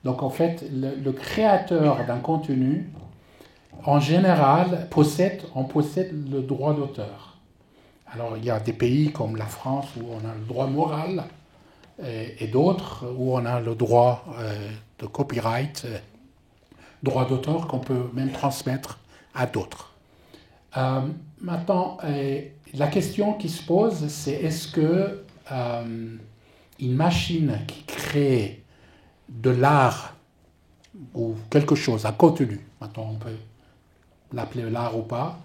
Speaker 3: Donc en fait, le créateur d'un contenu, en général, on possède le droit d'auteur. Alors, il y a des pays comme la France où on a le droit moral et d'autres où on a le droit de copyright, droit d'auteur qu'on peut même transmettre à d'autres. Maintenant, la question qui se pose, c'est est-ce que une machine qui crée de l'art ou quelque chose, un contenu, maintenant on peut l'appeler l'art ou pas,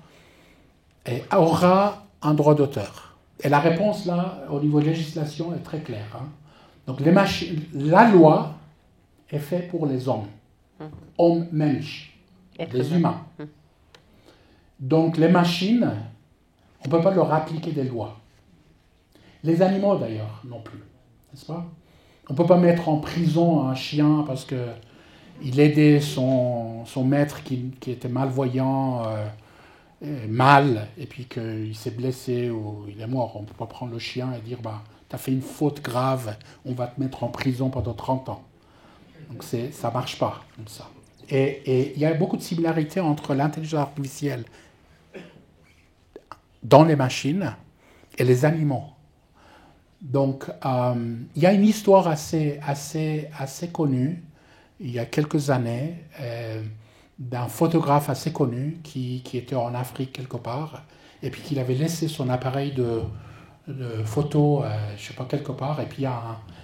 Speaker 3: et aura un droit d'auteur. Et la réponse là, au niveau de législation, est très claire. Hein. Donc la loi est faite pour les hommes. Homme, Mensch, les humains. Donc les machines, on ne peut pas leur appliquer des lois. Les animaux d'ailleurs, non plus. N'est-ce pas? On ne peut pas mettre en prison un chien parce qu'il aidait son maître qui était malvoyant, mal, et puis qu'il s'est blessé ou il est mort. On ne peut pas prendre le chien et dire tu as fait une faute grave, on va te mettre en prison pendant 30 ans. Donc ça ne marche pas comme ça. Et il y a beaucoup de similarités entre l'intelligence artificielle dans les machines et les animaux. Donc, il y a une histoire assez connue, il y a quelques années, d'un photographe assez connu qui était en Afrique quelque part, et puis qu'il avait laissé son appareil de photo, je ne sais pas, quelque part, et puis il y a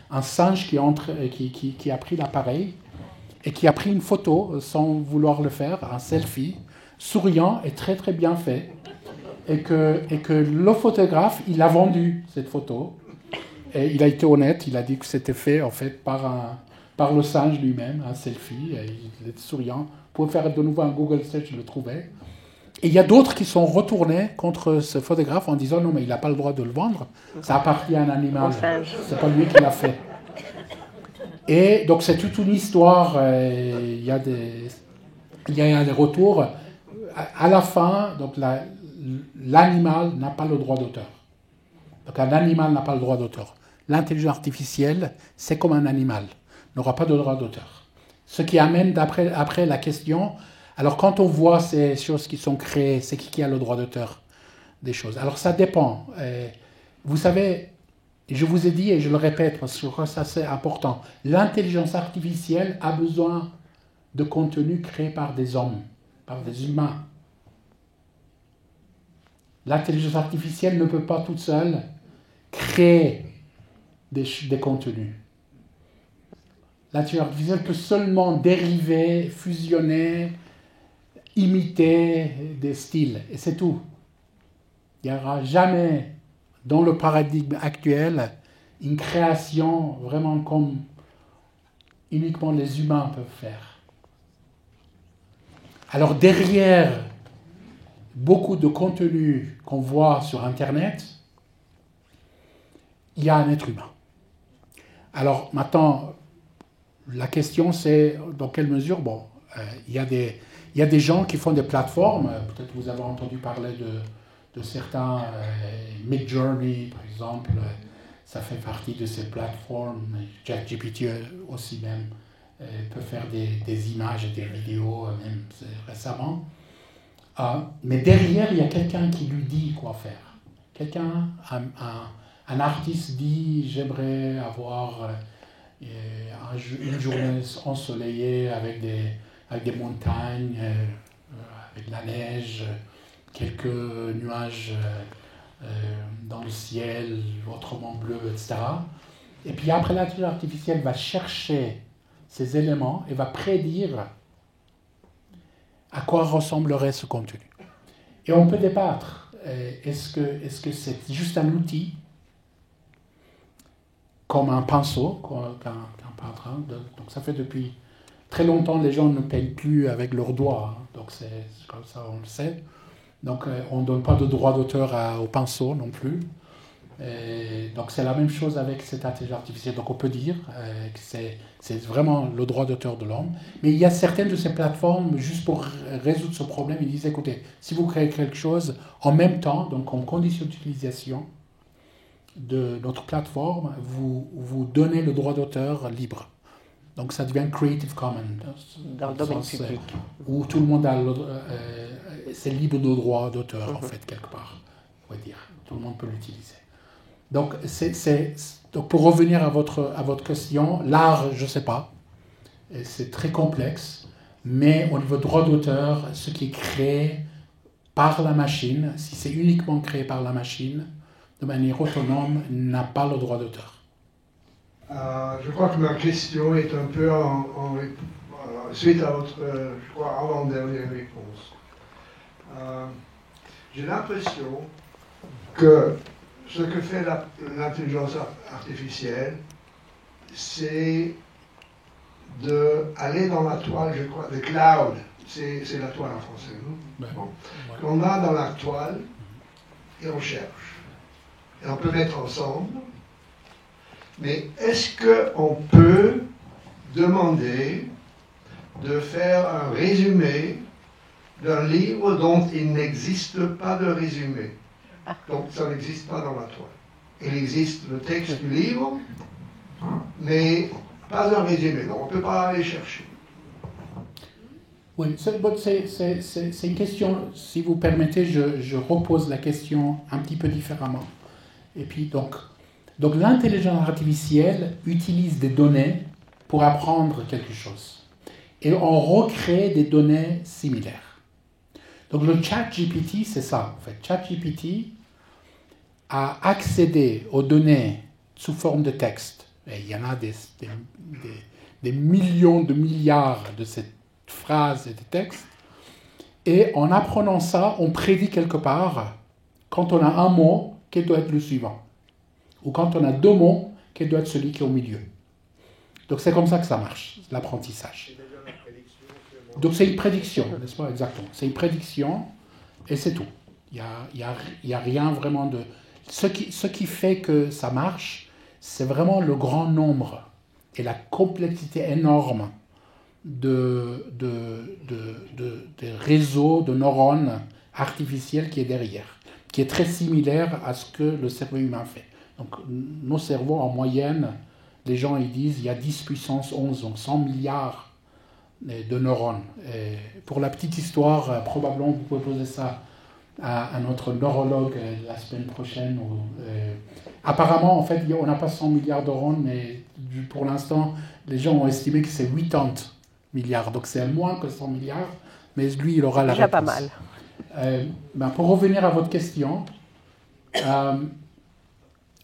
Speaker 3: un singe qui a pris l'appareil et qui a pris une photo sans vouloir le faire, un selfie, souriant et très très bien fait, et que le photographe, il a vendu cette photo. Et il a été honnête, il a dit que c'était fait en fait par le singe lui-même, un selfie, et il était souriant. Vous pouvez faire de nouveau un Google search, je le trouvais. Et il y a d'autres qui sont retournés contre ce photographe en disant non mais il n'a pas le droit de le vendre, ça appartient à un animal, c'est pas lui qui l'a fait. Et donc c'est toute une histoire, il y a des retours. À la fin, donc l'animal n'a pas le droit d'auteur. Donc un animal n'a pas le droit d'auteur. L'intelligence artificielle, c'est comme un animal, n'aura pas de droit d'auteur. Ce qui amène après la question, alors quand on voit ces choses qui sont créées, c'est qui a le droit d'auteur des choses? Alors ça dépend. Vous savez, je vous ai dit et je le répète parce que ça c'est important, l'intelligence artificielle a besoin de contenu créé par des hommes, par des humains. L'intelligence artificielle ne peut pas toute seule créer des contenus. L'intelligence artificielle peut seulement dériver, fusionner, imiter des styles, et c'est tout. Il n'y aura jamais, dans le paradigme actuel, une création vraiment comme uniquement les humains peuvent faire. Alors derrière beaucoup de contenus qu'on voit sur Internet, il y a un être humain. Alors maintenant, la question c'est dans quelle mesure, il y a des gens qui font des plateformes, peut-être vous avez entendu parler de certains, Midjourney par exemple, ça fait partie de ces plateformes, ChatGPT aussi même peut faire des images et des vidéos, même récemment. Mais derrière, il y a quelqu'un qui lui dit quoi faire. Un artiste dit, j'aimerais avoir une journée ensoleillée avec des montagnes, avec de la neige, quelques nuages dans le ciel, autrement bleu, etc. Et puis après, l'intelligence artificielle va chercher ces éléments et va prédire à quoi ressemblerait ce contenu. Et on peut débattre. Est-ce que c'est juste un outil, comme un pinceau, qu'un peintre, hein? Donc ça fait depuis très longtemps, les gens ne peignent plus avec leurs doigts, hein. Donc c'est comme ça, on le sait. Donc on ne donne pas de droit d'auteur au pinceau non plus. Donc c'est la même chose avec cette intelligence artificielle. Donc on peut dire que c'est vraiment le droit d'auteur de l'homme. Mais il y a certaines de ces plateformes, juste pour résoudre ce problème, ils disent, écoutez, si vous créez quelque chose en même temps, donc en condition d'utilisation de notre plateforme, vous donnez le droit d'auteur libre. Donc ça devient Creative Commons.
Speaker 2: Dans le domaine public.
Speaker 3: Où tout le monde a c'est libre de droit d'auteur, en fait, quelque part, on va dire. Tout le monde peut l'utiliser. Donc, donc pour revenir à votre question, l'art, je ne sais pas, c'est très complexe, mais au niveau droit d'auteur, ce qui est créé par la machine, si c'est uniquement créé par la machine, de manière autonome, n'a pas le droit d'auteur.
Speaker 4: Je crois que ma question est un peu suite à votre, je crois, avant-dernière réponse. J'ai l'impression que ce que fait l'intelligence artificielle, c'est d'aller dans la toile, je crois, the cloud, c'est la toile en français, non? Bon. Qu'on va dans la toile et on cherche. Et on peut mettre ensemble. Mais est-ce qu'on peut demander de faire un résumé d'un livre dont il n'existe pas de résumé? Donc ça n'existe pas dans la toile. Il existe le texte du livre, mais pas un résumé. Donc on ne peut pas aller chercher.
Speaker 3: Oui, c'est une question, si vous permettez, je repose la question un petit peu différemment. Et puis donc l'intelligence artificielle utilise des données pour apprendre quelque chose. Et on recrée des données similaires. Donc le ChatGPT, c'est ça en fait. ChatGPT a accédé aux données sous forme de texte. Et il y en a des millions de milliards de ces phrases et de textes. Et en apprenant ça, on prédit quelque part, quand on a un mot, quel doit être le suivant. Ou quand on a deux mots, quel doit être celui qui est au milieu. Donc c'est comme ça que ça marche, l'apprentissage. Donc c'est une prédiction, n'est-ce pas? Exactement. C'est une prédiction et c'est tout. Il y a rien vraiment de... Ce qui fait que ça marche, c'est vraiment le grand nombre et la complexité énorme de réseaux de neurones artificiels qui est derrière, qui est très similaire à ce que le cerveau humain fait. Donc nos cerveaux, en moyenne, les gens ils disent il y a 10 puissance 11, donc 100 milliards de neurones. Et pour la petite histoire, probablement vous pouvez poser ça à notre neurologue la semaine prochaine. Apparemment, en fait, on n'a pas 100 milliards de neurones, mais pour l'instant, les gens ont estimé que c'est 80 milliards. Donc c'est moins que 100 milliards, mais lui, il aura la réponse.
Speaker 2: Déjà pas mal.
Speaker 3: Pour revenir à votre question,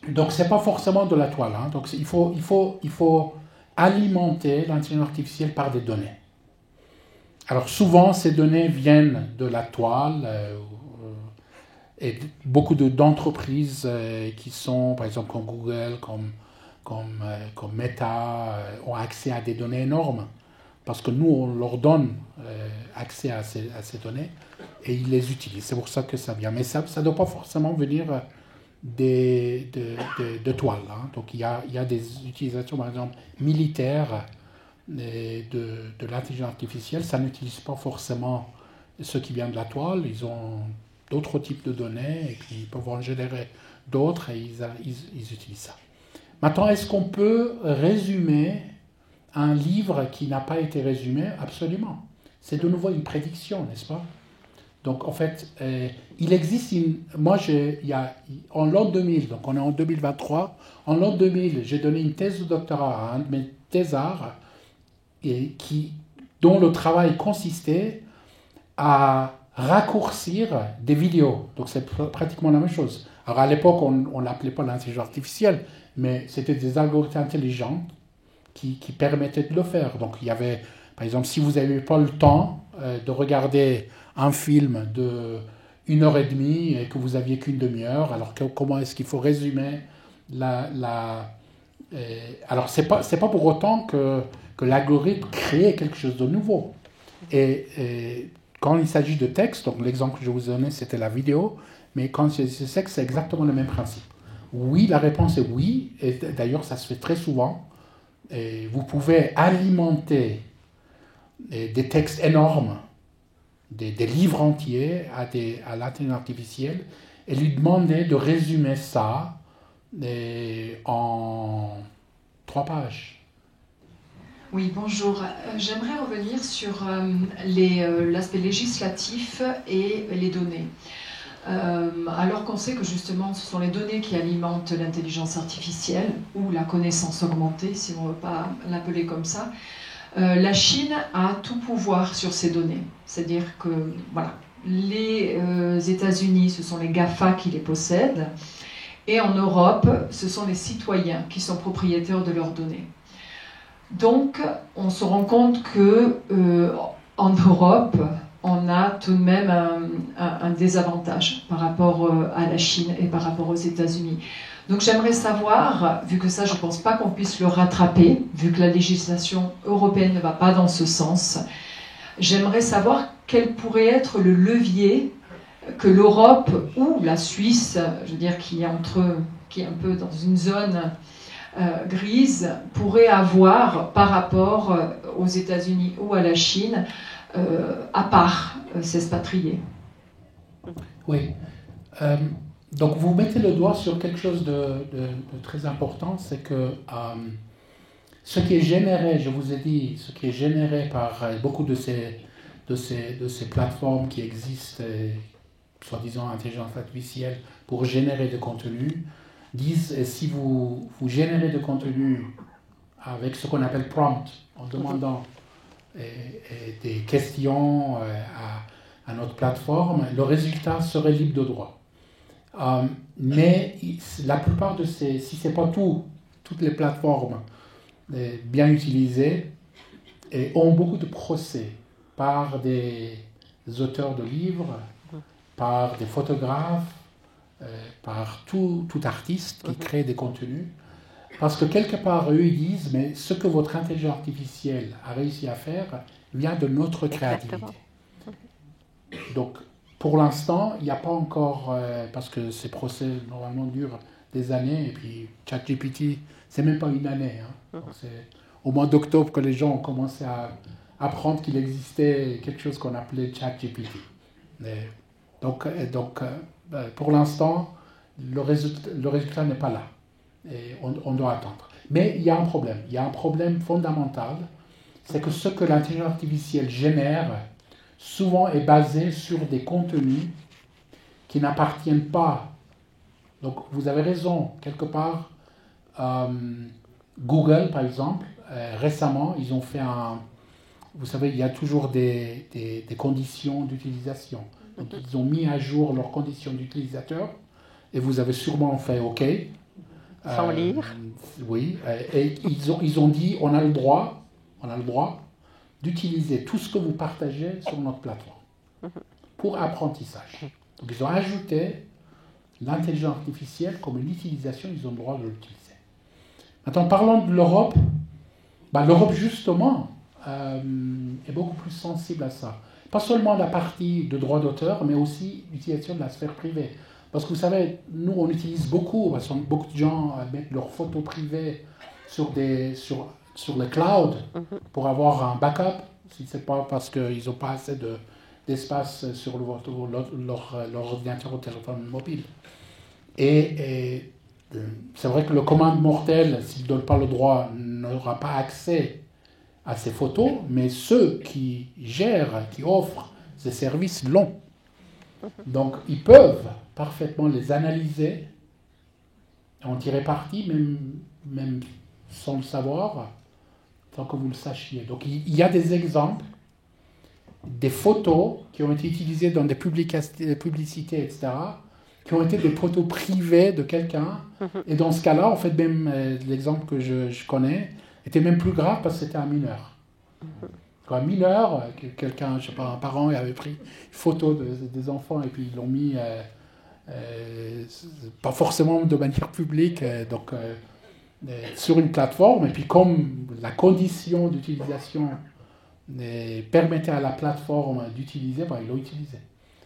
Speaker 3: Donc, ce n'est pas forcément de la toile. Hein. Donc, il faut alimenter l'intelligence artificielle par des données. Alors, souvent, ces données viennent de la toile et beaucoup d'entreprises qui sont, par exemple, comme Google, comme Meta, ont accès à des données énormes. Parce que nous, on leur donne accès à ces données et ils les utilisent. C'est pour ça que ça vient. Mais ça ne doit pas forcément venir de toile. Hein. Donc, il y a des utilisations, par exemple, militaires de l'intelligence artificielle. Ça n'utilise pas forcément ce qui vient de la toile. Ils ont d'autres types de données et puis ils peuvent en générer d'autres et ils utilisent ça. Maintenant, est-ce qu'on peut résumer un livre qui n'a pas été résumé? Absolument. C'est de nouveau une prédiction, n'est-ce pas? Donc, en fait, il existe en l'an 2000, donc on est en 2023, en l'an 2000, j'ai donné une thèse de doctorat à un de mes thésards dont le travail consistait à raccourcir des vidéos. Donc, c'est pratiquement la même chose. Alors, à l'époque, on ne l'appelait pas l'intelligence artificielle, mais c'était des algorithmes intelligents qui permettaient de le faire. Donc, il y avait, par exemple, si vous n'avez pas le temps de regarder un film de 1h30 et que vous n'aviez qu'une demi-heure, alors comment est-ce qu'il faut résumer alors, c'est pas pour autant que l'algorithme crée quelque chose de nouveau. Et quand il s'agit de texte, donc l'exemple que je vous ai donné, c'était la vidéo, mais quand il s'agit de texte, c'est exactement le même principe. Oui, la réponse est oui, et d'ailleurs, ça se fait très souvent. Et vous pouvez alimenter des textes énormes, des livres entiers à l'intelligence artificielle et lui demander de résumer ça en 3 pages.
Speaker 5: Oui, bonjour. J'aimerais revenir sur l'aspect législatif et les données. Alors qu'on sait que justement ce sont les données qui alimentent l'intelligence artificielle ou la connaissance augmentée, si on ne veut pas l'appeler comme ça, la Chine a tout pouvoir sur ces données. C'est-à-dire que voilà, les États-Unis, ce sont les GAFA qui les possèdent, et en Europe, ce sont les citoyens qui sont propriétaires de leurs données. Donc, on se rend compte que en Europe, on a tout de même un désavantage par rapport à la Chine et par rapport aux États-Unis. Donc j'aimerais savoir, vu que ça je ne pense pas qu'on puisse le rattraper, vu que la législation européenne ne va pas dans ce sens, j'aimerais savoir quel pourrait être le levier que l'Europe ou la Suisse, je veux dire qui est un peu dans une zone grise, pourrait avoir par rapport aux États-Unis ou à la Chine, à part s'expatrier.
Speaker 3: Oui. Donc vous mettez le doigt sur quelque chose de très important, c'est que ce qui est généré, je vous ai dit, ce qui est généré par beaucoup de ces plateformes qui existent, soi-disant intelligence artificielle, pour générer de contenu, disent si vous générez de contenu avec ce qu'on appelle prompt, en demandant des questions à notre plateforme, le résultat serait libre de droit. Mais la plupart de si ce n'est pas toutes les plateformes bien utilisées ont beaucoup de procès par des auteurs de livres, par des photographes, par tout artiste qui crée des contenus. Parce que quelque part, eux, ils disent, mais ce que votre intelligence artificielle a réussi à faire vient de notre créativité. Donc, pour l'instant, il n'y a pas encore, parce que ces procès, normalement, durent des années, et puis ChatGPT, c'est même pas une année. Hein. Donc, c'est au mois d'octobre que les gens ont commencé à apprendre qu'il existait quelque chose qu'on appelait ChatGPT. Donc, pour l'instant, le résultat n'est pas là. Et on doit attendre. Mais il y a un problème. Il y a un problème fondamental, c'est que ce que l'intelligence artificielle génère souvent est basé sur des contenus qui n'appartiennent pas. Donc vous avez raison, quelque part, Google par exemple, récemment ils ont fait vous savez, il y a toujours des conditions d'utilisation. Donc ils ont mis à jour leurs conditions d'utilisateur et vous avez sûrement fait OK.
Speaker 2: Sans lire.
Speaker 3: Oui, et ils ont dit on a le droit d'utiliser tout ce que vous partagez sur notre plateforme pour apprentissage. Donc ils ont ajouté l'intelligence artificielle comme une utilisation, ils ont le droit de l'utiliser. Maintenant, parlons de l'Europe. L'Europe, justement, est beaucoup plus sensible à ça. Pas seulement la partie de droit d'auteur, mais aussi l'utilisation de la sphère privée. Parce que vous savez, nous, on utilise beaucoup de gens mettent leurs photos privées sur le cloud pour avoir un backup, si ce n'est pas parce qu'ils n'ont pas assez d'espace sur leur ordinateur ou téléphone mobile. Et c'est vrai que le commun mortel, s'il ne donne pas le droit, n'aura pas accès à ces photos, mais ceux qui gèrent, qui offrent ces services l'ont. Donc, ils peuvent parfaitement les analyser, en tirer parti, même sans le savoir, sans que vous le sachiez. Donc, il y a des exemples, des photos qui ont été utilisées dans des publicités, etc., qui ont été des photos privées de quelqu'un. Et dans ce cas-là, en fait, même l'exemple que je connais était même plus grave parce que c'était un mineur. Quand un mineur, quelqu'un, je sais pas, un parent avait pris une photo des enfants et puis ils l'ont mis, pas forcément de manière publique, sur une plateforme. Et puis comme la condition d'utilisation permettait à la plateforme d'utiliser, ils l'ont utilisé.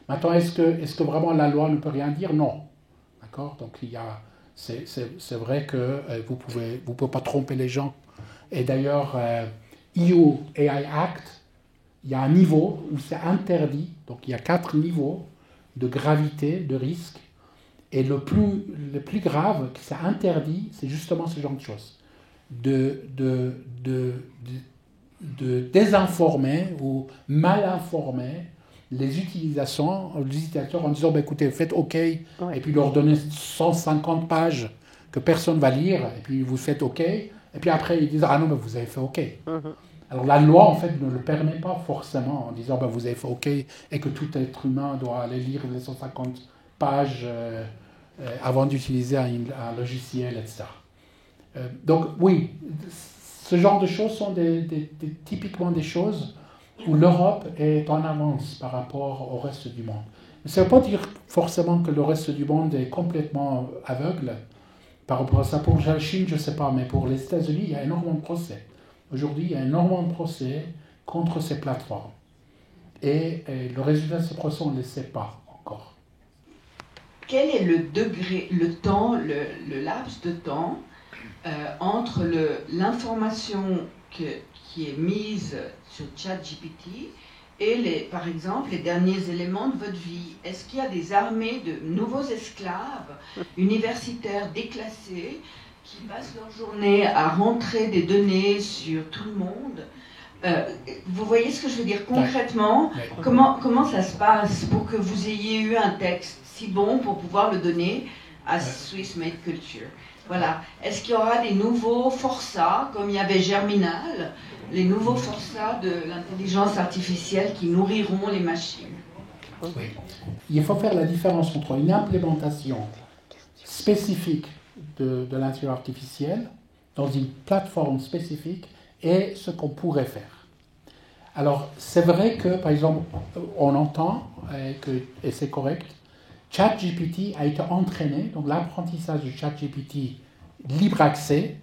Speaker 3: Maintenant, est-ce que vraiment la loi ne peut rien dire? Non. D'accord? Donc, c'est vrai que vous pouvez pas tromper les gens. Et d'ailleurs, EU AI Act, il y a un niveau où c'est interdit. Donc, il y a 4 niveaux de gravité, de risque. Et le plus grave, que c'est interdit, c'est justement ce genre de choses. De désinformer ou mal informer les utilisateurs en disant écoutez, faites OK, et puis leur donner 150 pages que personne ne va lire, et puis vous faites OK, et puis après ils disent ah non, mais vous avez fait OK. Alors la loi en fait ne le permet pas forcément en disant vous avez fait OK et que tout être humain doit aller lire les 150 pages avant d'utiliser un logiciel, etc. Donc oui, ce genre de choses sont typiquement des choses où l'Europe est en avance par rapport au reste du monde. Ça ne veut pas dire forcément que le reste du monde est complètement aveugle par rapport à ça. Pour la Chine, je ne sais pas, mais pour les États-Unis, il y a énormément de procès. Aujourd'hui, il y a énormément de procès contre ces plateformes. Et le résultat de ces procès, on ne le sait pas encore.
Speaker 6: Quel est le degré, le temps, le laps de temps entre l'information qui est mise sur ChatGPT et par exemple les derniers éléments de votre vie? Est-ce qu'il y a des armées de nouveaux esclaves universitaires déclassés qui passent leur journée à rentrer des données sur tout le monde? Vous voyez ce que je veux dire concrètement? Comment ça se passe pour que vous ayez eu un texte si bon pour pouvoir le donner à Swiss Made Culture? Voilà. Est-ce qu'il y aura des nouveaux forçats, comme il y avait Germinal, les nouveaux forçats de l'intelligence artificielle qui nourriront les machines?
Speaker 3: Oui. Il faut faire la différence entre une implémentation spécifique de l'intelligence artificielle dans une plateforme spécifique et ce qu'on pourrait faire. Alors, c'est vrai que, par exemple, on entend, et c'est correct, ChatGPT a été entraîné, donc l'apprentissage de ChatGPT libre accès,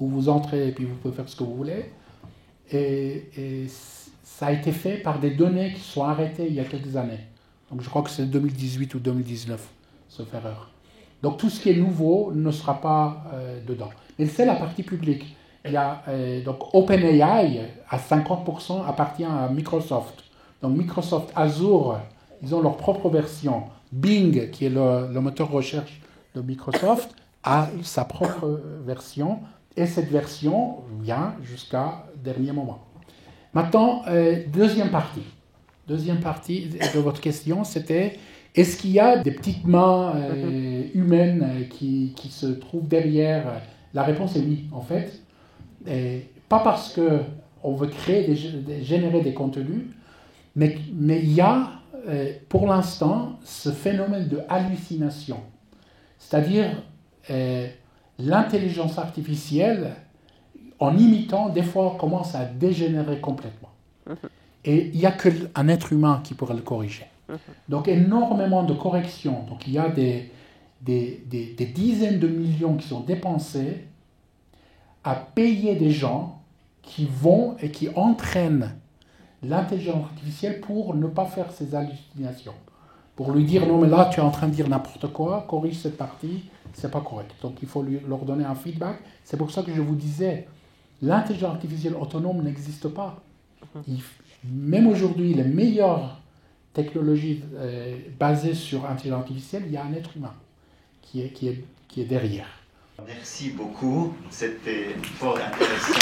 Speaker 3: où vous entrez et puis vous pouvez faire ce que vous voulez, et ça a été fait par des données qui sont arrêtées il y a quelques années. Donc je crois que c'est 2018 ou 2019, sauf erreur. Donc tout ce qui est nouveau ne sera pas dedans. Mais c'est la partie publique. Il y a, donc OpenAI, à 50%, appartient à Microsoft. Donc Microsoft Azure, ils ont leur propre version. Bing, qui est le moteur de recherche de Microsoft, a sa propre version. Et cette version vient jusqu'à dernier moment. Maintenant, deuxième partie de votre question, c'était est-ce qu'il y a des petites mains humaines qui se trouvent derrière? La réponse est oui, en fait. Et pas parce qu'on veut générer des contenus, mais il y a, pour l'instant, ce phénomène de hallucination. C'est-à-dire, l'intelligence artificielle, en imitant, des fois, commence à dégénérer complètement. Et il n'y a qu'un être humain qui pourrait le corriger. Donc, énormément de corrections. Donc, il y a des dizaines de millions qui sont dépensés à payer des gens qui vont et qui entraînent l'intelligence artificielle pour ne pas faire ces hallucinations. Pour lui dire, non, mais là, tu es en train de dire n'importe quoi, corrige cette partie, c'est pas correct. Donc, il faut leur donner un feedback. C'est pour ça que je vous disais, l'intelligence artificielle autonome n'existe pas. Même aujourd'hui, les meilleures technologies basées sur l'intelligence artificielle, il y a un être humain qui est derrière.
Speaker 7: Merci beaucoup, c'était fort intéressant.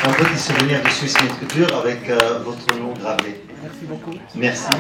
Speaker 7: Un petit souvenir de Swissmediculture avec votre nom gravé.
Speaker 3: Merci beaucoup.
Speaker 7: Merci.